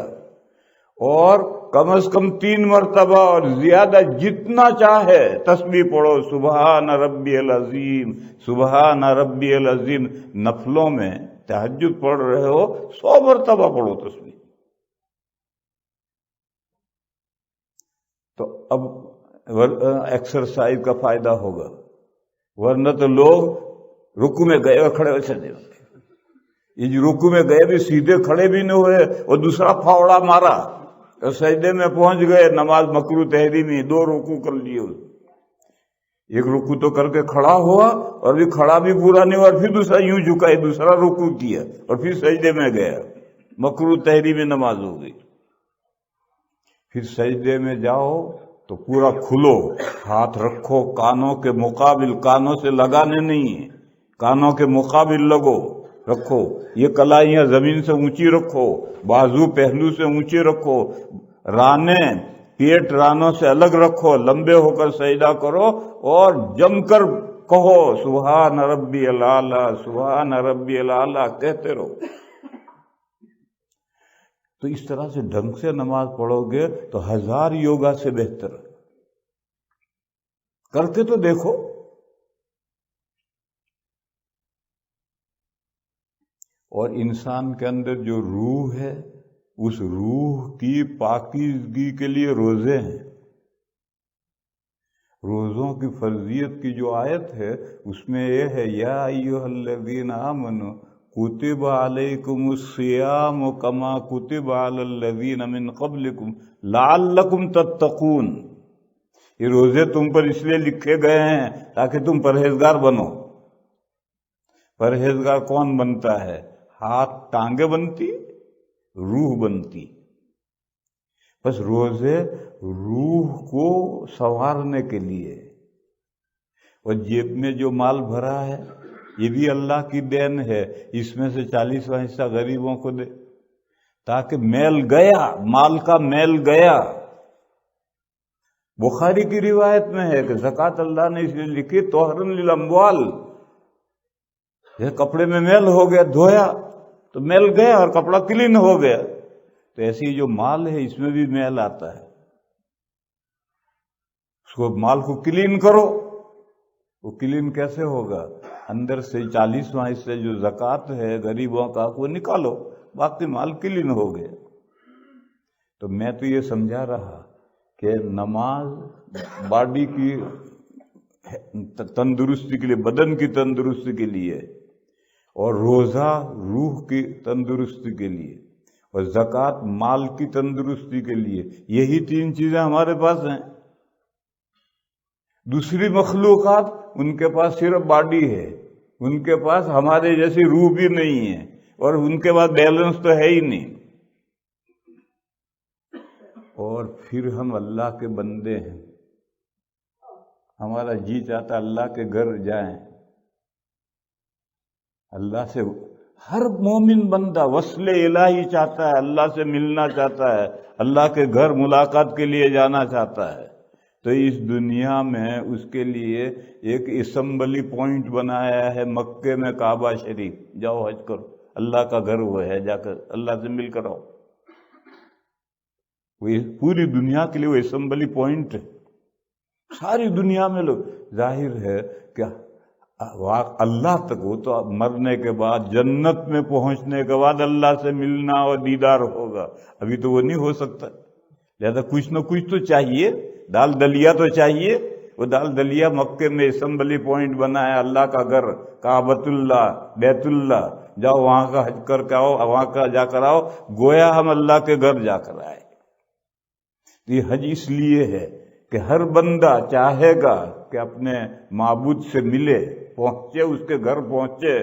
اور کم از کم 3 مرتبہ اور زیادہ جتنا چاہے تسبیح پڑھو، سبحان ربی العظیم، سبحان ربی العظیم. نفلوں میں تہجد پڑھ رہے ہو 100 مرتبہ پڑھو تسبیح. تو اب ایکسرسائز کا فائدہ ہوگا. ورنہ تو لوگ رکوع میں گئے اور کھڑے ہو چلے. یہ جو رکوع میں گئے بھی سیدھے کھڑے بھی نہیں ہوئے، اور دوسرا پھاوڑا مارا اور سجدے میں پہنچ گئے. نماز مکروہ تحریمی، 2 رکوع کر لیے. ایک رکوع تو کر کے کھڑا ہوا، اور بھی کھڑا بھی پورا نہیں ہوا، اور پھر دوسرا یوں جھکا، دوسرا رکوع کیا، اور پھر سجدے میں گیا. مکروہ تحریمی نماز ہو گئی. پھر سجدے میں جاؤ تو پورا کھلو، ہاتھ رکھو کانوں کے مقابل، کانوں سے لگانے نہیں ہیں، کانوں کے مقابل رکھو. یہ کلائیاں زمین سے اونچی رکھو، بازو پہلو سے اونچے رکھو، رانے پیٹ رانوں سے الگ رکھو، لمبے ہو کر سجدہ کرو، اور جم کر کہو سبحان ربی الاعلی، سبحان ربی الاعلی کہتے رہو. تو اس طرح سے ڈھنگ سے نماز پڑھو گے تو 1000 یوگا سے بہتر. کر کے تو دیکھو. اور انسان کے اندر جو روح ہے، اس روح کی پاکیزگی کے لیے روزے ہیں. روزوں کی فرضیت کی جو آیت ہے اس میں یہ ہے، یا ایھا الذین آمنوا کتب علیکم الصیام کما کتب علی الذین من قبلکم لعلکم تتقون. یہ روزے تم پر اس لیے لکھے گئے ہیں تاکہ تم پرہیزگار بنو. پرہیزگار کون بنتا ہے؟ ہاتھ ٹانگیں بنتی، روح بنتی. بس روزے روح کو سنوارنے کے لیے. اور جیب میں جو مال بھرا ہے یہ بھی اللہ کی دین ہے. اس میں سے 40واں حصہ غریبوں کو دے، تاکہ میل گیا، مال کا میل گیا. بخاری کی روایت میں ہے کہ زکوٰۃ اللہ نے اس لیے لکھی طہرا للاموال. یہ کپڑے میں میل ہو گیا، دھویا تو میل گیا اور کپڑا کلین ہو گیا. تو ایسی جو مال ہے اس میں بھی میل آتا ہے. اس کو مال کو کلین کرو. وہ کلین کیسے ہوگا؟ اندر سے 40واں حصے جو زکوٰۃ ہے غریبوں کا وہ نکالو، باقی مال کلین ہو گیا. تو میں تو یہ سمجھا رہا کہ نماز باڈی کی تندرستی کے لیے، بدن کی تندرستی کے لیے، اور روزہ روح کی تندرستی کے لیے، اور زکوٰۃ مال کی تندرستی کے لیے. یہی 3 چیزیں ہمارے پاس ہیں. دوسری مخلوقات ان کے پاس صرف باڈی ہے، ان کے پاس ہمارے جیسی روح بھی نہیں ہے، اور ان کے پاس بیلنس تو ہے ہی نہیں. اور پھر ہم اللہ کے بندے ہیں، ہمارا جی چاہتا اللہ کے گھر جائیں. اللہ سے ہر مومن بندہ وصل الہی چاہتا ہے، اللہ سے ملنا چاہتا ہے، اللہ کے گھر ملاقات کے لیے جانا چاہتا ہے. تو اس دنیا میں اس کے لیے ایک اسمبلی پوائنٹ بنایا ہے مکے میں کعبہ شریف. جاؤ حج کرو، اللہ کا گھر وہ ہے، جا کر اللہ سے مل کر آؤ. وہ پوری دنیا کے لیے وہ اسمبلی پوائنٹ ہے. ساری دنیا میں لوگ، ظاہر ہے کہ اللہ تک وہ تو مرنے کے بعد جنت میں پہنچنے کے بعد اللہ سے ملنا اور دیدار ہوگا. ابھی تو وہ نہیں ہو سکتا، لہذا کچھ نہ کچھ تو چاہیے، دال دلیا تو چاہیے. وہ دال دلیا مکے میں اسمبلی پوائنٹ بنا ہے، اللہ کا گھر، کعبۃ اللہ، بیت اللہ. جاؤ وہاں کا حج کر کے آؤ، وہاں کا جا کر آؤ، گویا ہم اللہ کے گھر جا کر آئے. یہ حج اس لیے ہے کہ ہر بندہ چاہے گا کہ اپنے معبود سے ملے، پہنچے، اس کے گھر پہنچے.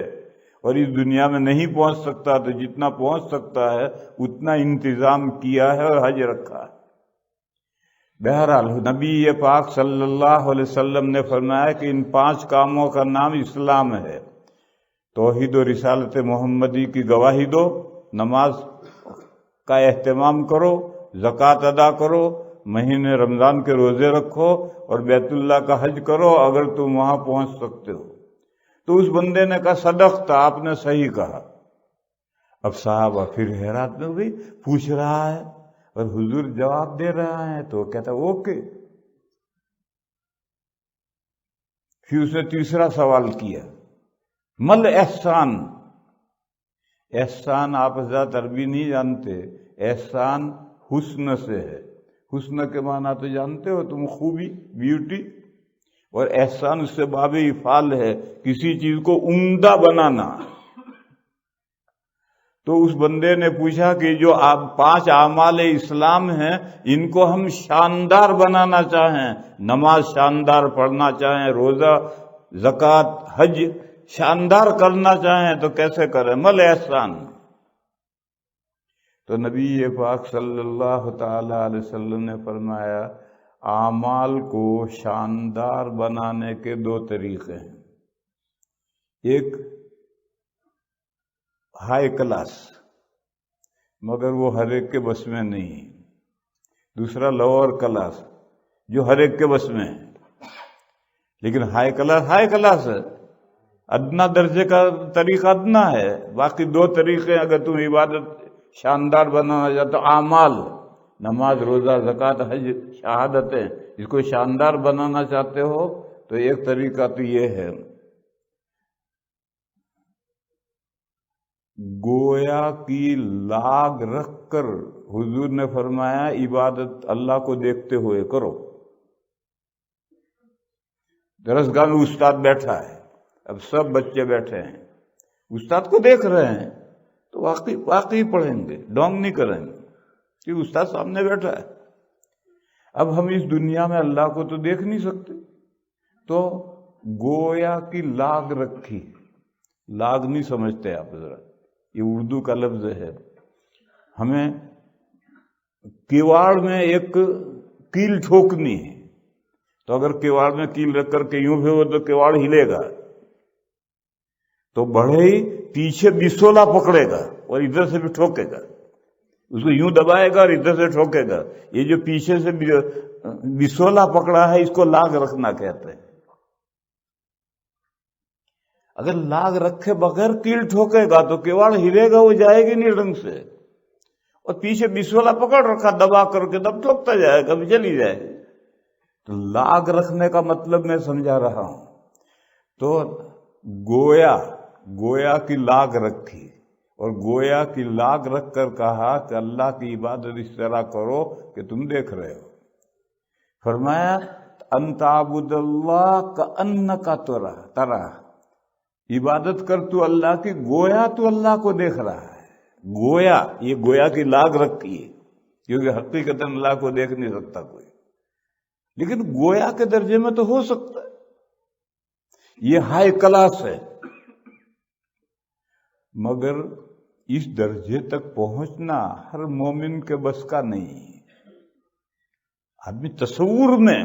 اور اس دنیا میں نہیں پہنچ سکتا تو جتنا پہنچ سکتا ہے اتنا انتظام کیا ہے اور حج رکھا ہے. بہرحال نبی پاک صلی اللہ علیہ وسلم نے فرمایا کہ ان 5 کاموں کا نام اسلام ہے. توحید و رسالت محمدی کی گواہی دو، نماز کا اہتمام کرو، زکوٰۃ ادا کرو، مہینے رمضان کے روزے رکھو، اور بیت اللہ کا حج کرو اگر تم وہاں پہنچ سکتے ہو. تو اس بندے نے کہا صدقت، آپ نے صحیح کہا. اب صحابہ پھر حیرت میں ہوئی، پوچھ رہا ہے اور حضور جواب دے رہا ہے، تو وہ کہتا اوکے. پھر اس نے تیسرا سوال کیا، مل احسان. احسان آپ حضرات عربی نہیں جانتے، احسان حسن سے ہے. حسن کے معنی تو جانتے ہو تم، خوبی، بیوٹی. اور احسان اس سے باب افعال ہے، کسی چیز کو عمدہ بنانا. تو اس بندے نے پوچھا کہ جو 5 اعمال اسلام ہیں ان کو ہم شاندار بنانا چاہیں، نماز شاندار پڑھنا چاہیں، روزہ، زکوٰۃ، حج شاندار کرنا چاہیں تو کیسے کریں؟ مل احسان. تو نبی پاک صلی اللہ تعالی علیہ وسلم نے فرمایا اعمال کو شاندار بنانے کے 2 طریقے ہیں. ایک ہائی کلاس، مگر وہ ہر ایک کے بس میں نہیں. دوسرا لوور کلاس، جو ہر ایک کے بس میں ہے. لیکن ہائی کلاس ہے، ادنا درجے کا طریقہ ادنا ہے. باقی 2 طریقے اگر تم عبادت شاندار بنانا چاہتے ہو، اعمال، نماز، روزہ، زکوٰۃ، حج، شہادتیں، اس کو شاندار بنانا چاہتے ہو تو ایک طریقہ تو یہ ہے، گویا کی لاگ رکھ کر. حضور نے فرمایا عبادت اللہ کو دیکھتے ہوئے کرو. درسگاہ میں استاد بیٹھا ہے، اب سب بچے بیٹھے ہیں، استاد کو دیکھ رہے ہیں تو واقعی پڑھیں گے، ڈونگ نہیں کریں گے کہ استاد سامنے بیٹھا ہے. اب ہم اس دنیا میں اللہ کو تو دیکھ نہیں سکتے، تو گویا کی لاگ رکھی. لاگ نہیں سمجھتے آپ ذرا، یہ اردو کا لفظ ہے. ہمیں کیواڑ میں ایک کیل ٹھوکنی ہے، تو اگر کیواڑ میں کیل رکھ کر کے یوں پھر تو کیواڑ ہلے گا، تو بڑھے ہی پیچھے بسولا پکڑے گا اور ادھر سے بھی ٹھوکے گا. اس کو یوں دبائے گا اور ادھر سے ٹھوکے گا. یہ جو پیچھے سے بسولا پکڑا ہے اس کو لاگ رکھنا کہتے ہیں. اگر لاگ رکھے بغیر کیل ٹھوکے گا تو کیواڑ ہلے گا، وہ جائے گی نہیں ڈھنگ سے. اور پیچھے بسولا پکڑ رکھا دبا کر کے، تب ٹھوکتا جائے گا، بھی چلی جائے گی. تو لاگ رکھنے کا مطلب میں سمجھا رہا ہوں. تو گویا کی لاگ رکھی، اور گویا کی لاگ رکھ کر کہا کہ اللہ کی عبادت اس طرح کرو کہ تم دیکھ رہے ہو. فرمایا ان تعبد اللہ کأنک تراہ، عبادت کر تو اللہ کی، گویا تو اللہ کو دیکھ رہا ہے. گویا، یہ گویا کی لاگ رکھی ہے، کیونکہ حقیقت اللہ کو دیکھ نہیں سکتا کوئی، لیکن گویا کے درجے میں تو ہو سکتا ہے. یہ ہائی کلاس ہے، مگر اس درجے تک پہنچنا ہر مومن کے بس کا نہیں ہے. آدمی تصور میں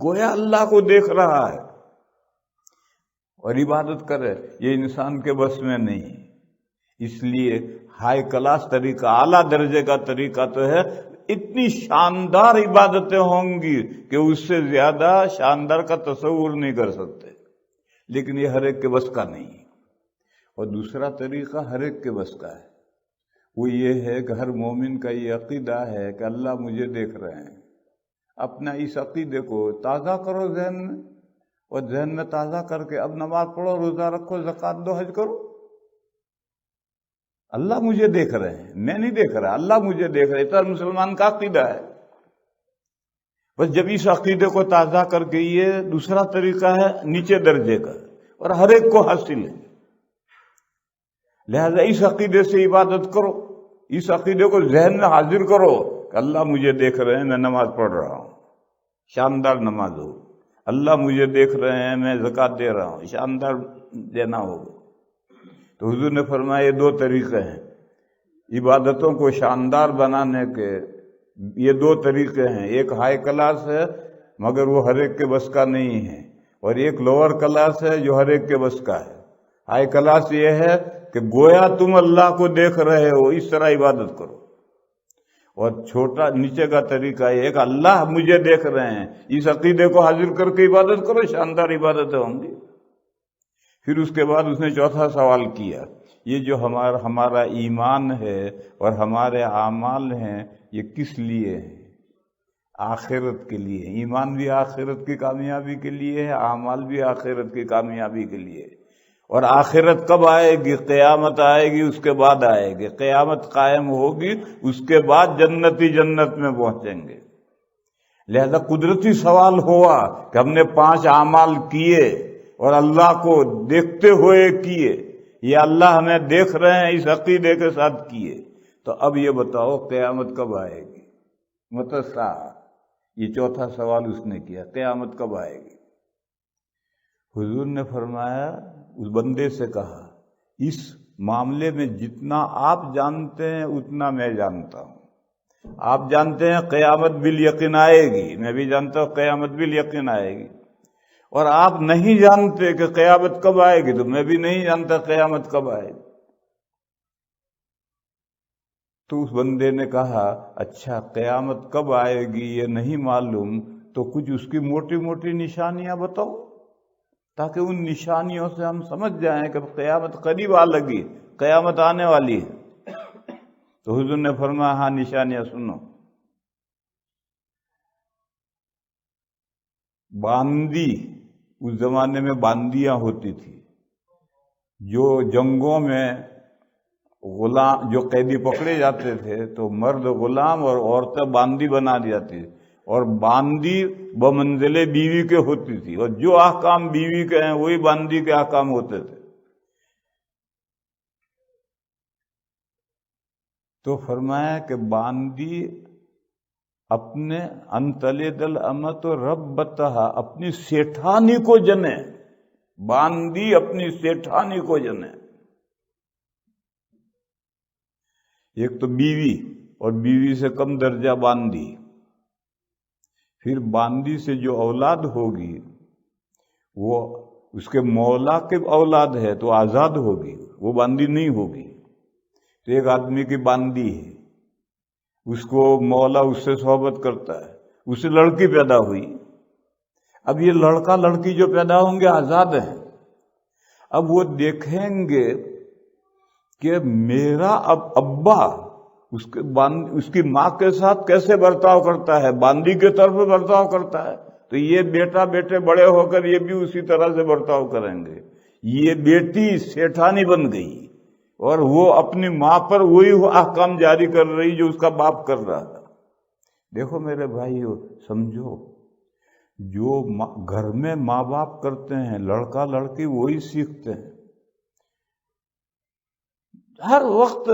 گویا اللہ کو دیکھ رہا ہے اور عبادت کرے، یہ انسان کے بس میں نہیں ہے. اس لیے ہائی کلاس طریقہ، اعلیٰ درجے کا طریقہ تو ہے، اتنی شاندار عبادتیں ہوں گی کہ اس سے زیادہ شاندار کا تصور نہیں کر سکتے، لیکن یہ ہر ایک کے بس کا نہیں ہے. اور دوسرا طریقہ ہر ایک کے بس کا ہے، وہ یہ ہے کہ ہر مومن کا یہ عقیدہ ہے کہ اللہ مجھے دیکھ رہے ہیں. اپنا اس عقیدے کو تازہ کرو ذہن میں، اور ذہن میں تازہ کر کے اب نماز پڑھو، روزہ رکھو، زکوٰۃ دو، حج کرو. اللہ مجھے دیکھ رہے ہیں، میں نہیں دیکھ رہا، اللہ مجھے دیکھ رہے. تو مسلمان کا عقیدہ ہے. بس جب اس عقیدے کو تازہ کر کے، یہ دوسرا طریقہ ہے نیچے درجے کا، اور ہر ایک کو حاصل ہے. لہذا اس عقیدے سے عبادت کرو، اس عقیدے کو ذہن میں حاضر کرو کہ اللہ مجھے دیکھ رہے ہیں، میں نماز پڑھ رہا ہوں، شاندار نماز ہو. اللہ مجھے دیکھ رہے ہیں، میں زکوٰۃ دے رہا ہوں، شاندار دینا ہوگا. تو حضور نے فرمایا یہ دو طریقے ہیں عبادتوں کو شاندار بنانے کے، یہ دو طریقے ہیں. ایک ہائی کلاس ہے مگر وہ ہر ایک کے بس کا نہیں ہے، اور ایک لوور کلاس ہے جو ہر ایک کے بس کا ہے. ہائی کلاس یہ ہے کہ گویا تم اللہ کو دیکھ رہے ہو، اس طرح عبادت کرو. اور چھوٹا نیچے کا طریقہ یہ ہے کہ اللہ مجھے دیکھ رہے ہیں، اس عقیدے کو حاضر کر کے عبادت کرو، شاندار عبادتیں ہوں گی. پھر اس کے بعد اس نے چوتھا سوال کیا، یہ جو ہمارا ایمان ہے اور ہمارے اعمال ہیں، یہ کس لیے ہیں؟ آخرت کے لیے. ایمان بھی آخرت کی کامیابی کے لیے ہے، اعمال بھی آخرت کی کامیابی کے لیے. اور آخرت کب آئے گی؟ قیامت آئے گی، اس کے بعد آئے گی. قیامت قائم ہوگی، اس کے بعد جنتی جنت میں پہنچیں گے. لہذا قدرتی سوال ہوا کہ ہم نے 5 اعمال کیے اور اللہ کو دیکھتے ہوئے کیے، یہ اللہ ہمیں دیکھ رہے ہیں اس عقیدے کے ساتھ کیے، تو اب یہ بتاؤ قیامت کب آئے گی؟ متسا، یہ چوتھا سوال اس نے کیا، قیامت کب آئے گی؟ حضور نے فرمایا، اس بندے سے کہا، اس معاملے میں جتنا آپ جانتے ہیں اتنا میں جانتا ہوں. آپ جانتے ہیں قیامت بالیقین آئے گی، میں بھی جانتا ہوں قیامت بالیقین آئے گی. اور آپ نہیں جانتے کہ قیامت کب آئے گی، تو میں بھی نہیں جانتا قیامت کب آئے گی. تو اس بندے نے کہا، اچھا قیامت کب آئے گی یہ نہیں معلوم، تو کچھ اس کی موٹی موٹی نشانیاں بتاؤ، تاکہ ان نشانیوں سے ہم سمجھ جائیں کہ قیامت قریب آ لگی، قیامت آنے والی ہے. تو حضور نے فرمایا، ہاں نشانیاں سنو. باندی، اس زمانے میں باندیاں ہوتی تھی، جو جنگوں میں غلام، جو قیدی پکڑے جاتے تھے تو مرد غلام اور عورتیں باندی بنا دی جاتی تھی، اور باندی بمنزلے بیوی کے ہوتی تھی، اور جو احکام بیوی کے ہیں وہی باندی کے احکام ہوتے تھے. تو فرمایا کہ باندی اپنے انتلد الامت ربتہا، اپنی سیٹھانی کو جنے. باندی اپنی سیٹھانی کو جنے. ایک تو بیوی، اور بیوی سے کم درجہ باندی. پھر باندی سے جو اولاد ہوگی وہ اس کے مولا کے اولاد ہے تو آزاد ہوگی، وہ باندی نہیں ہوگی. تو ایک آدمی کی باندی ہے، اس کو مولا اس سے صحبت کرتا ہے، اس سے لڑکی پیدا ہوئی. اب یہ لڑکا لڑکی جو پیدا ہوں گے آزاد ہیں. اب وہ دیکھیں گے کہ میرا اب ابا اس کی ماں کے ساتھ کیسے برتاؤ کرتا ہے، باندی کے طرف برتاؤ کرتا ہے، تو یہ بیٹا بیٹے بڑے ہو کر یہ بھی اسی طرح سے برتاؤ کریں گے. یہ بیٹی سیٹھانی بن گئی اور وہ اپنی ماں پر وہی احکام جاری کر رہی جو اس کا باپ کر رہا تھا. دیکھو میرے بھائیو، سمجھو، جو گھر میں ماں باپ کرتے ہیں لڑکا لڑکی وہی سیکھتے ہیں. ہر وقت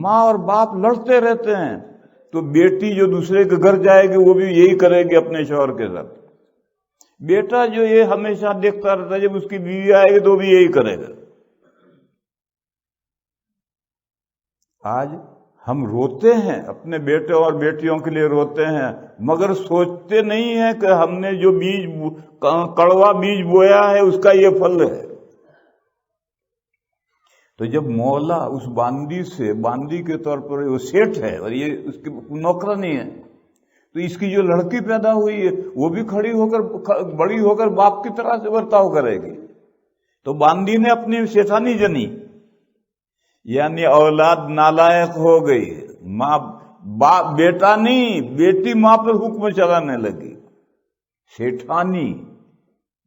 ماں اور باپ لڑتے رہتے ہیں، تو بیٹی جو دوسرے کے گھر جائے گی وہ بھی یہی کرے گی اپنے شوہر کے ساتھ، بیٹا جو یہ ہمیشہ دیکھتا رہتا ہے جب اس کی بیوی آئے گی تو بھی یہی کرے گا۔ آج ہم روتے ہیں، اپنے بیٹے اور بیٹیوں کے لیے روتے ہیں، مگر سوچتے نہیں ہیں کہ ہم نے جو بیج کڑوا بیج بویا ہے اس کا یہ پھل ہے۔ تو جب مولا اس باندی کے طور پر وہ سیٹھ ہے اور یہ اس کی نوکرانی ہے، تو اس کی جو لڑکی پیدا ہوئی ہے وہ بھی بڑی ہو کر باپ کی طرح سے برتاؤ کرے گی۔ تو باندی نے اپنی شیطانی جنی، یعنی اولاد نالائق ہو گئی، بیٹا نہیں بیٹی ماں پر حکم چلانے لگی، شیطانی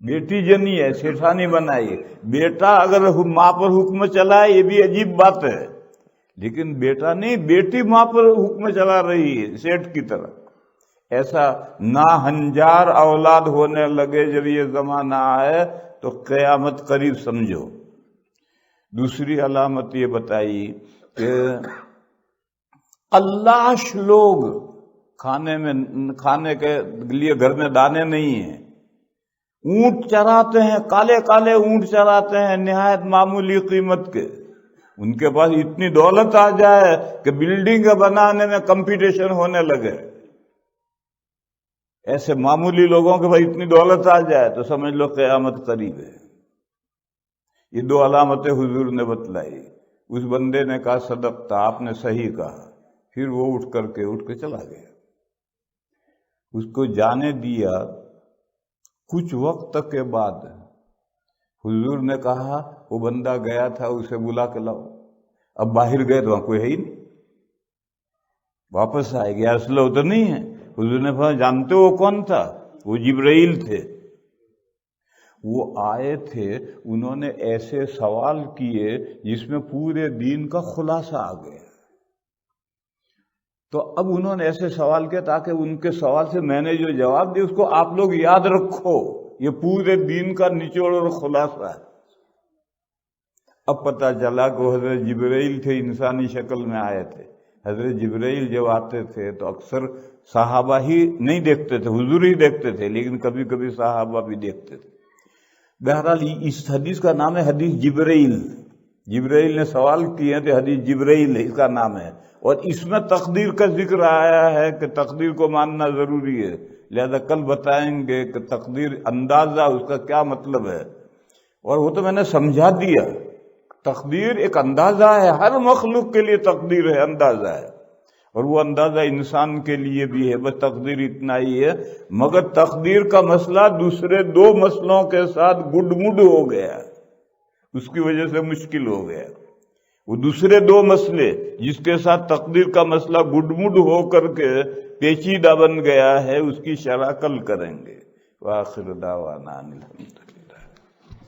بیٹی جنی ہے، شیطانی بنائی۔ بیٹا اگر ماں پر حکم چلائے یہ بھی عجیب بات ہے، لیکن بیٹا نہیں بیٹی ماں پر حکم چلا رہی ہے سیٹھ کی طرح۔ ایسا ناہنجار اولاد ہونے لگے جب یہ زمانہ آئے تو قیامت قریب سمجھو۔ دوسری علامت یہ بتائی کہ قلاش لوگ، کھانے کے لیے گھر میں دانے نہیں ہیں، اونٹ چراتے ہیں، کالے کالے اونٹ چراتے ہیں نہایت معمولی قیمت کے، ان کے پاس اتنی دولت آ جائے کہ بلڈنگ بنانے میں کمپٹیشن ہونے لگے۔ ایسے معمولی لوگوں کے پاس اتنی دولت آ جائے تو سمجھ لو قیامت قریب ہے۔ یہ دو علامتیں حضور نے بتلائی۔ اس بندے نے کہا صدقتا، آپ نے صحیح کہا، پھر وہ اٹھ کے چلا گیا، اس کو جانے دیا۔ کچھ وقت کے بعد حضور نے کہا وہ بندہ گیا تھا اسے بلا کے لاؤ۔ اب باہر گئے تو وہاں کوئی ہے ہی نہیں، واپس آئے گیا، اسلحہ تو نہیں ہے۔ حضور نے فرمایا جانتے ہو کون تھا؟ وہ جبرائیل تھے۔ وہ آئے تھے، انہوں نے ایسے سوال کیے جس میں پورے دین کا خلاصہ آ گیا۔ تو اب انہوں نے ایسے سوال کیا تاکہ ان کے سوال سے میں نے جو جواب دیا اس کو آپ لوگ یاد رکھو، یہ پورے دین کا نچوڑ اور خلاصہ ہے۔ اب پتہ چلا کہ حضرت جبرائیل تھے، انسانی شکل میں آئے تھے۔ حضرت جبرائیل جب آتے تھے تو اکثر صحابہ ہی نہیں دیکھتے تھے، حضور ہی دیکھتے تھے، لیکن کبھی کبھی صحابہ بھی دیکھتے تھے۔ بہرحال اس حدیث کا نام ہے حدیث جبرائیل، جبرائیل نے سوال کیے تو حدیث جبرائیل اس کا نام ہے، اور اس میں تقدیر کا ذکر آیا ہے کہ تقدیر کو ماننا ضروری ہے، لہذا کل بتائیں گے کہ تقدیر اندازہ اس کا کیا مطلب ہے، اور وہ تو میں نے سمجھا دیا۔ تقدیر ایک اندازہ ہے، ہر مخلوق کے لیے تقدیر ہے، اندازہ ہے، اور وہ اندازہ انسان کے لیے بھی ہے، بس تقدیر اتنا ہی ہے۔ مگر تقدیر کا مسئلہ دوسرے دو مسئلوں کے ساتھ گڈ مڈ ہو گیا، اس کی وجہ سے مشکل ہو گیا۔ وہ دوسرے دو مسئلے جس کے ساتھ تقدیر کا مسئلہ گڈ مڈ ہو کر کے پیچیدہ بن گیا ہے، اس کی شرح کل کریں گے۔ وآخر دعوانا الحمد للہ۔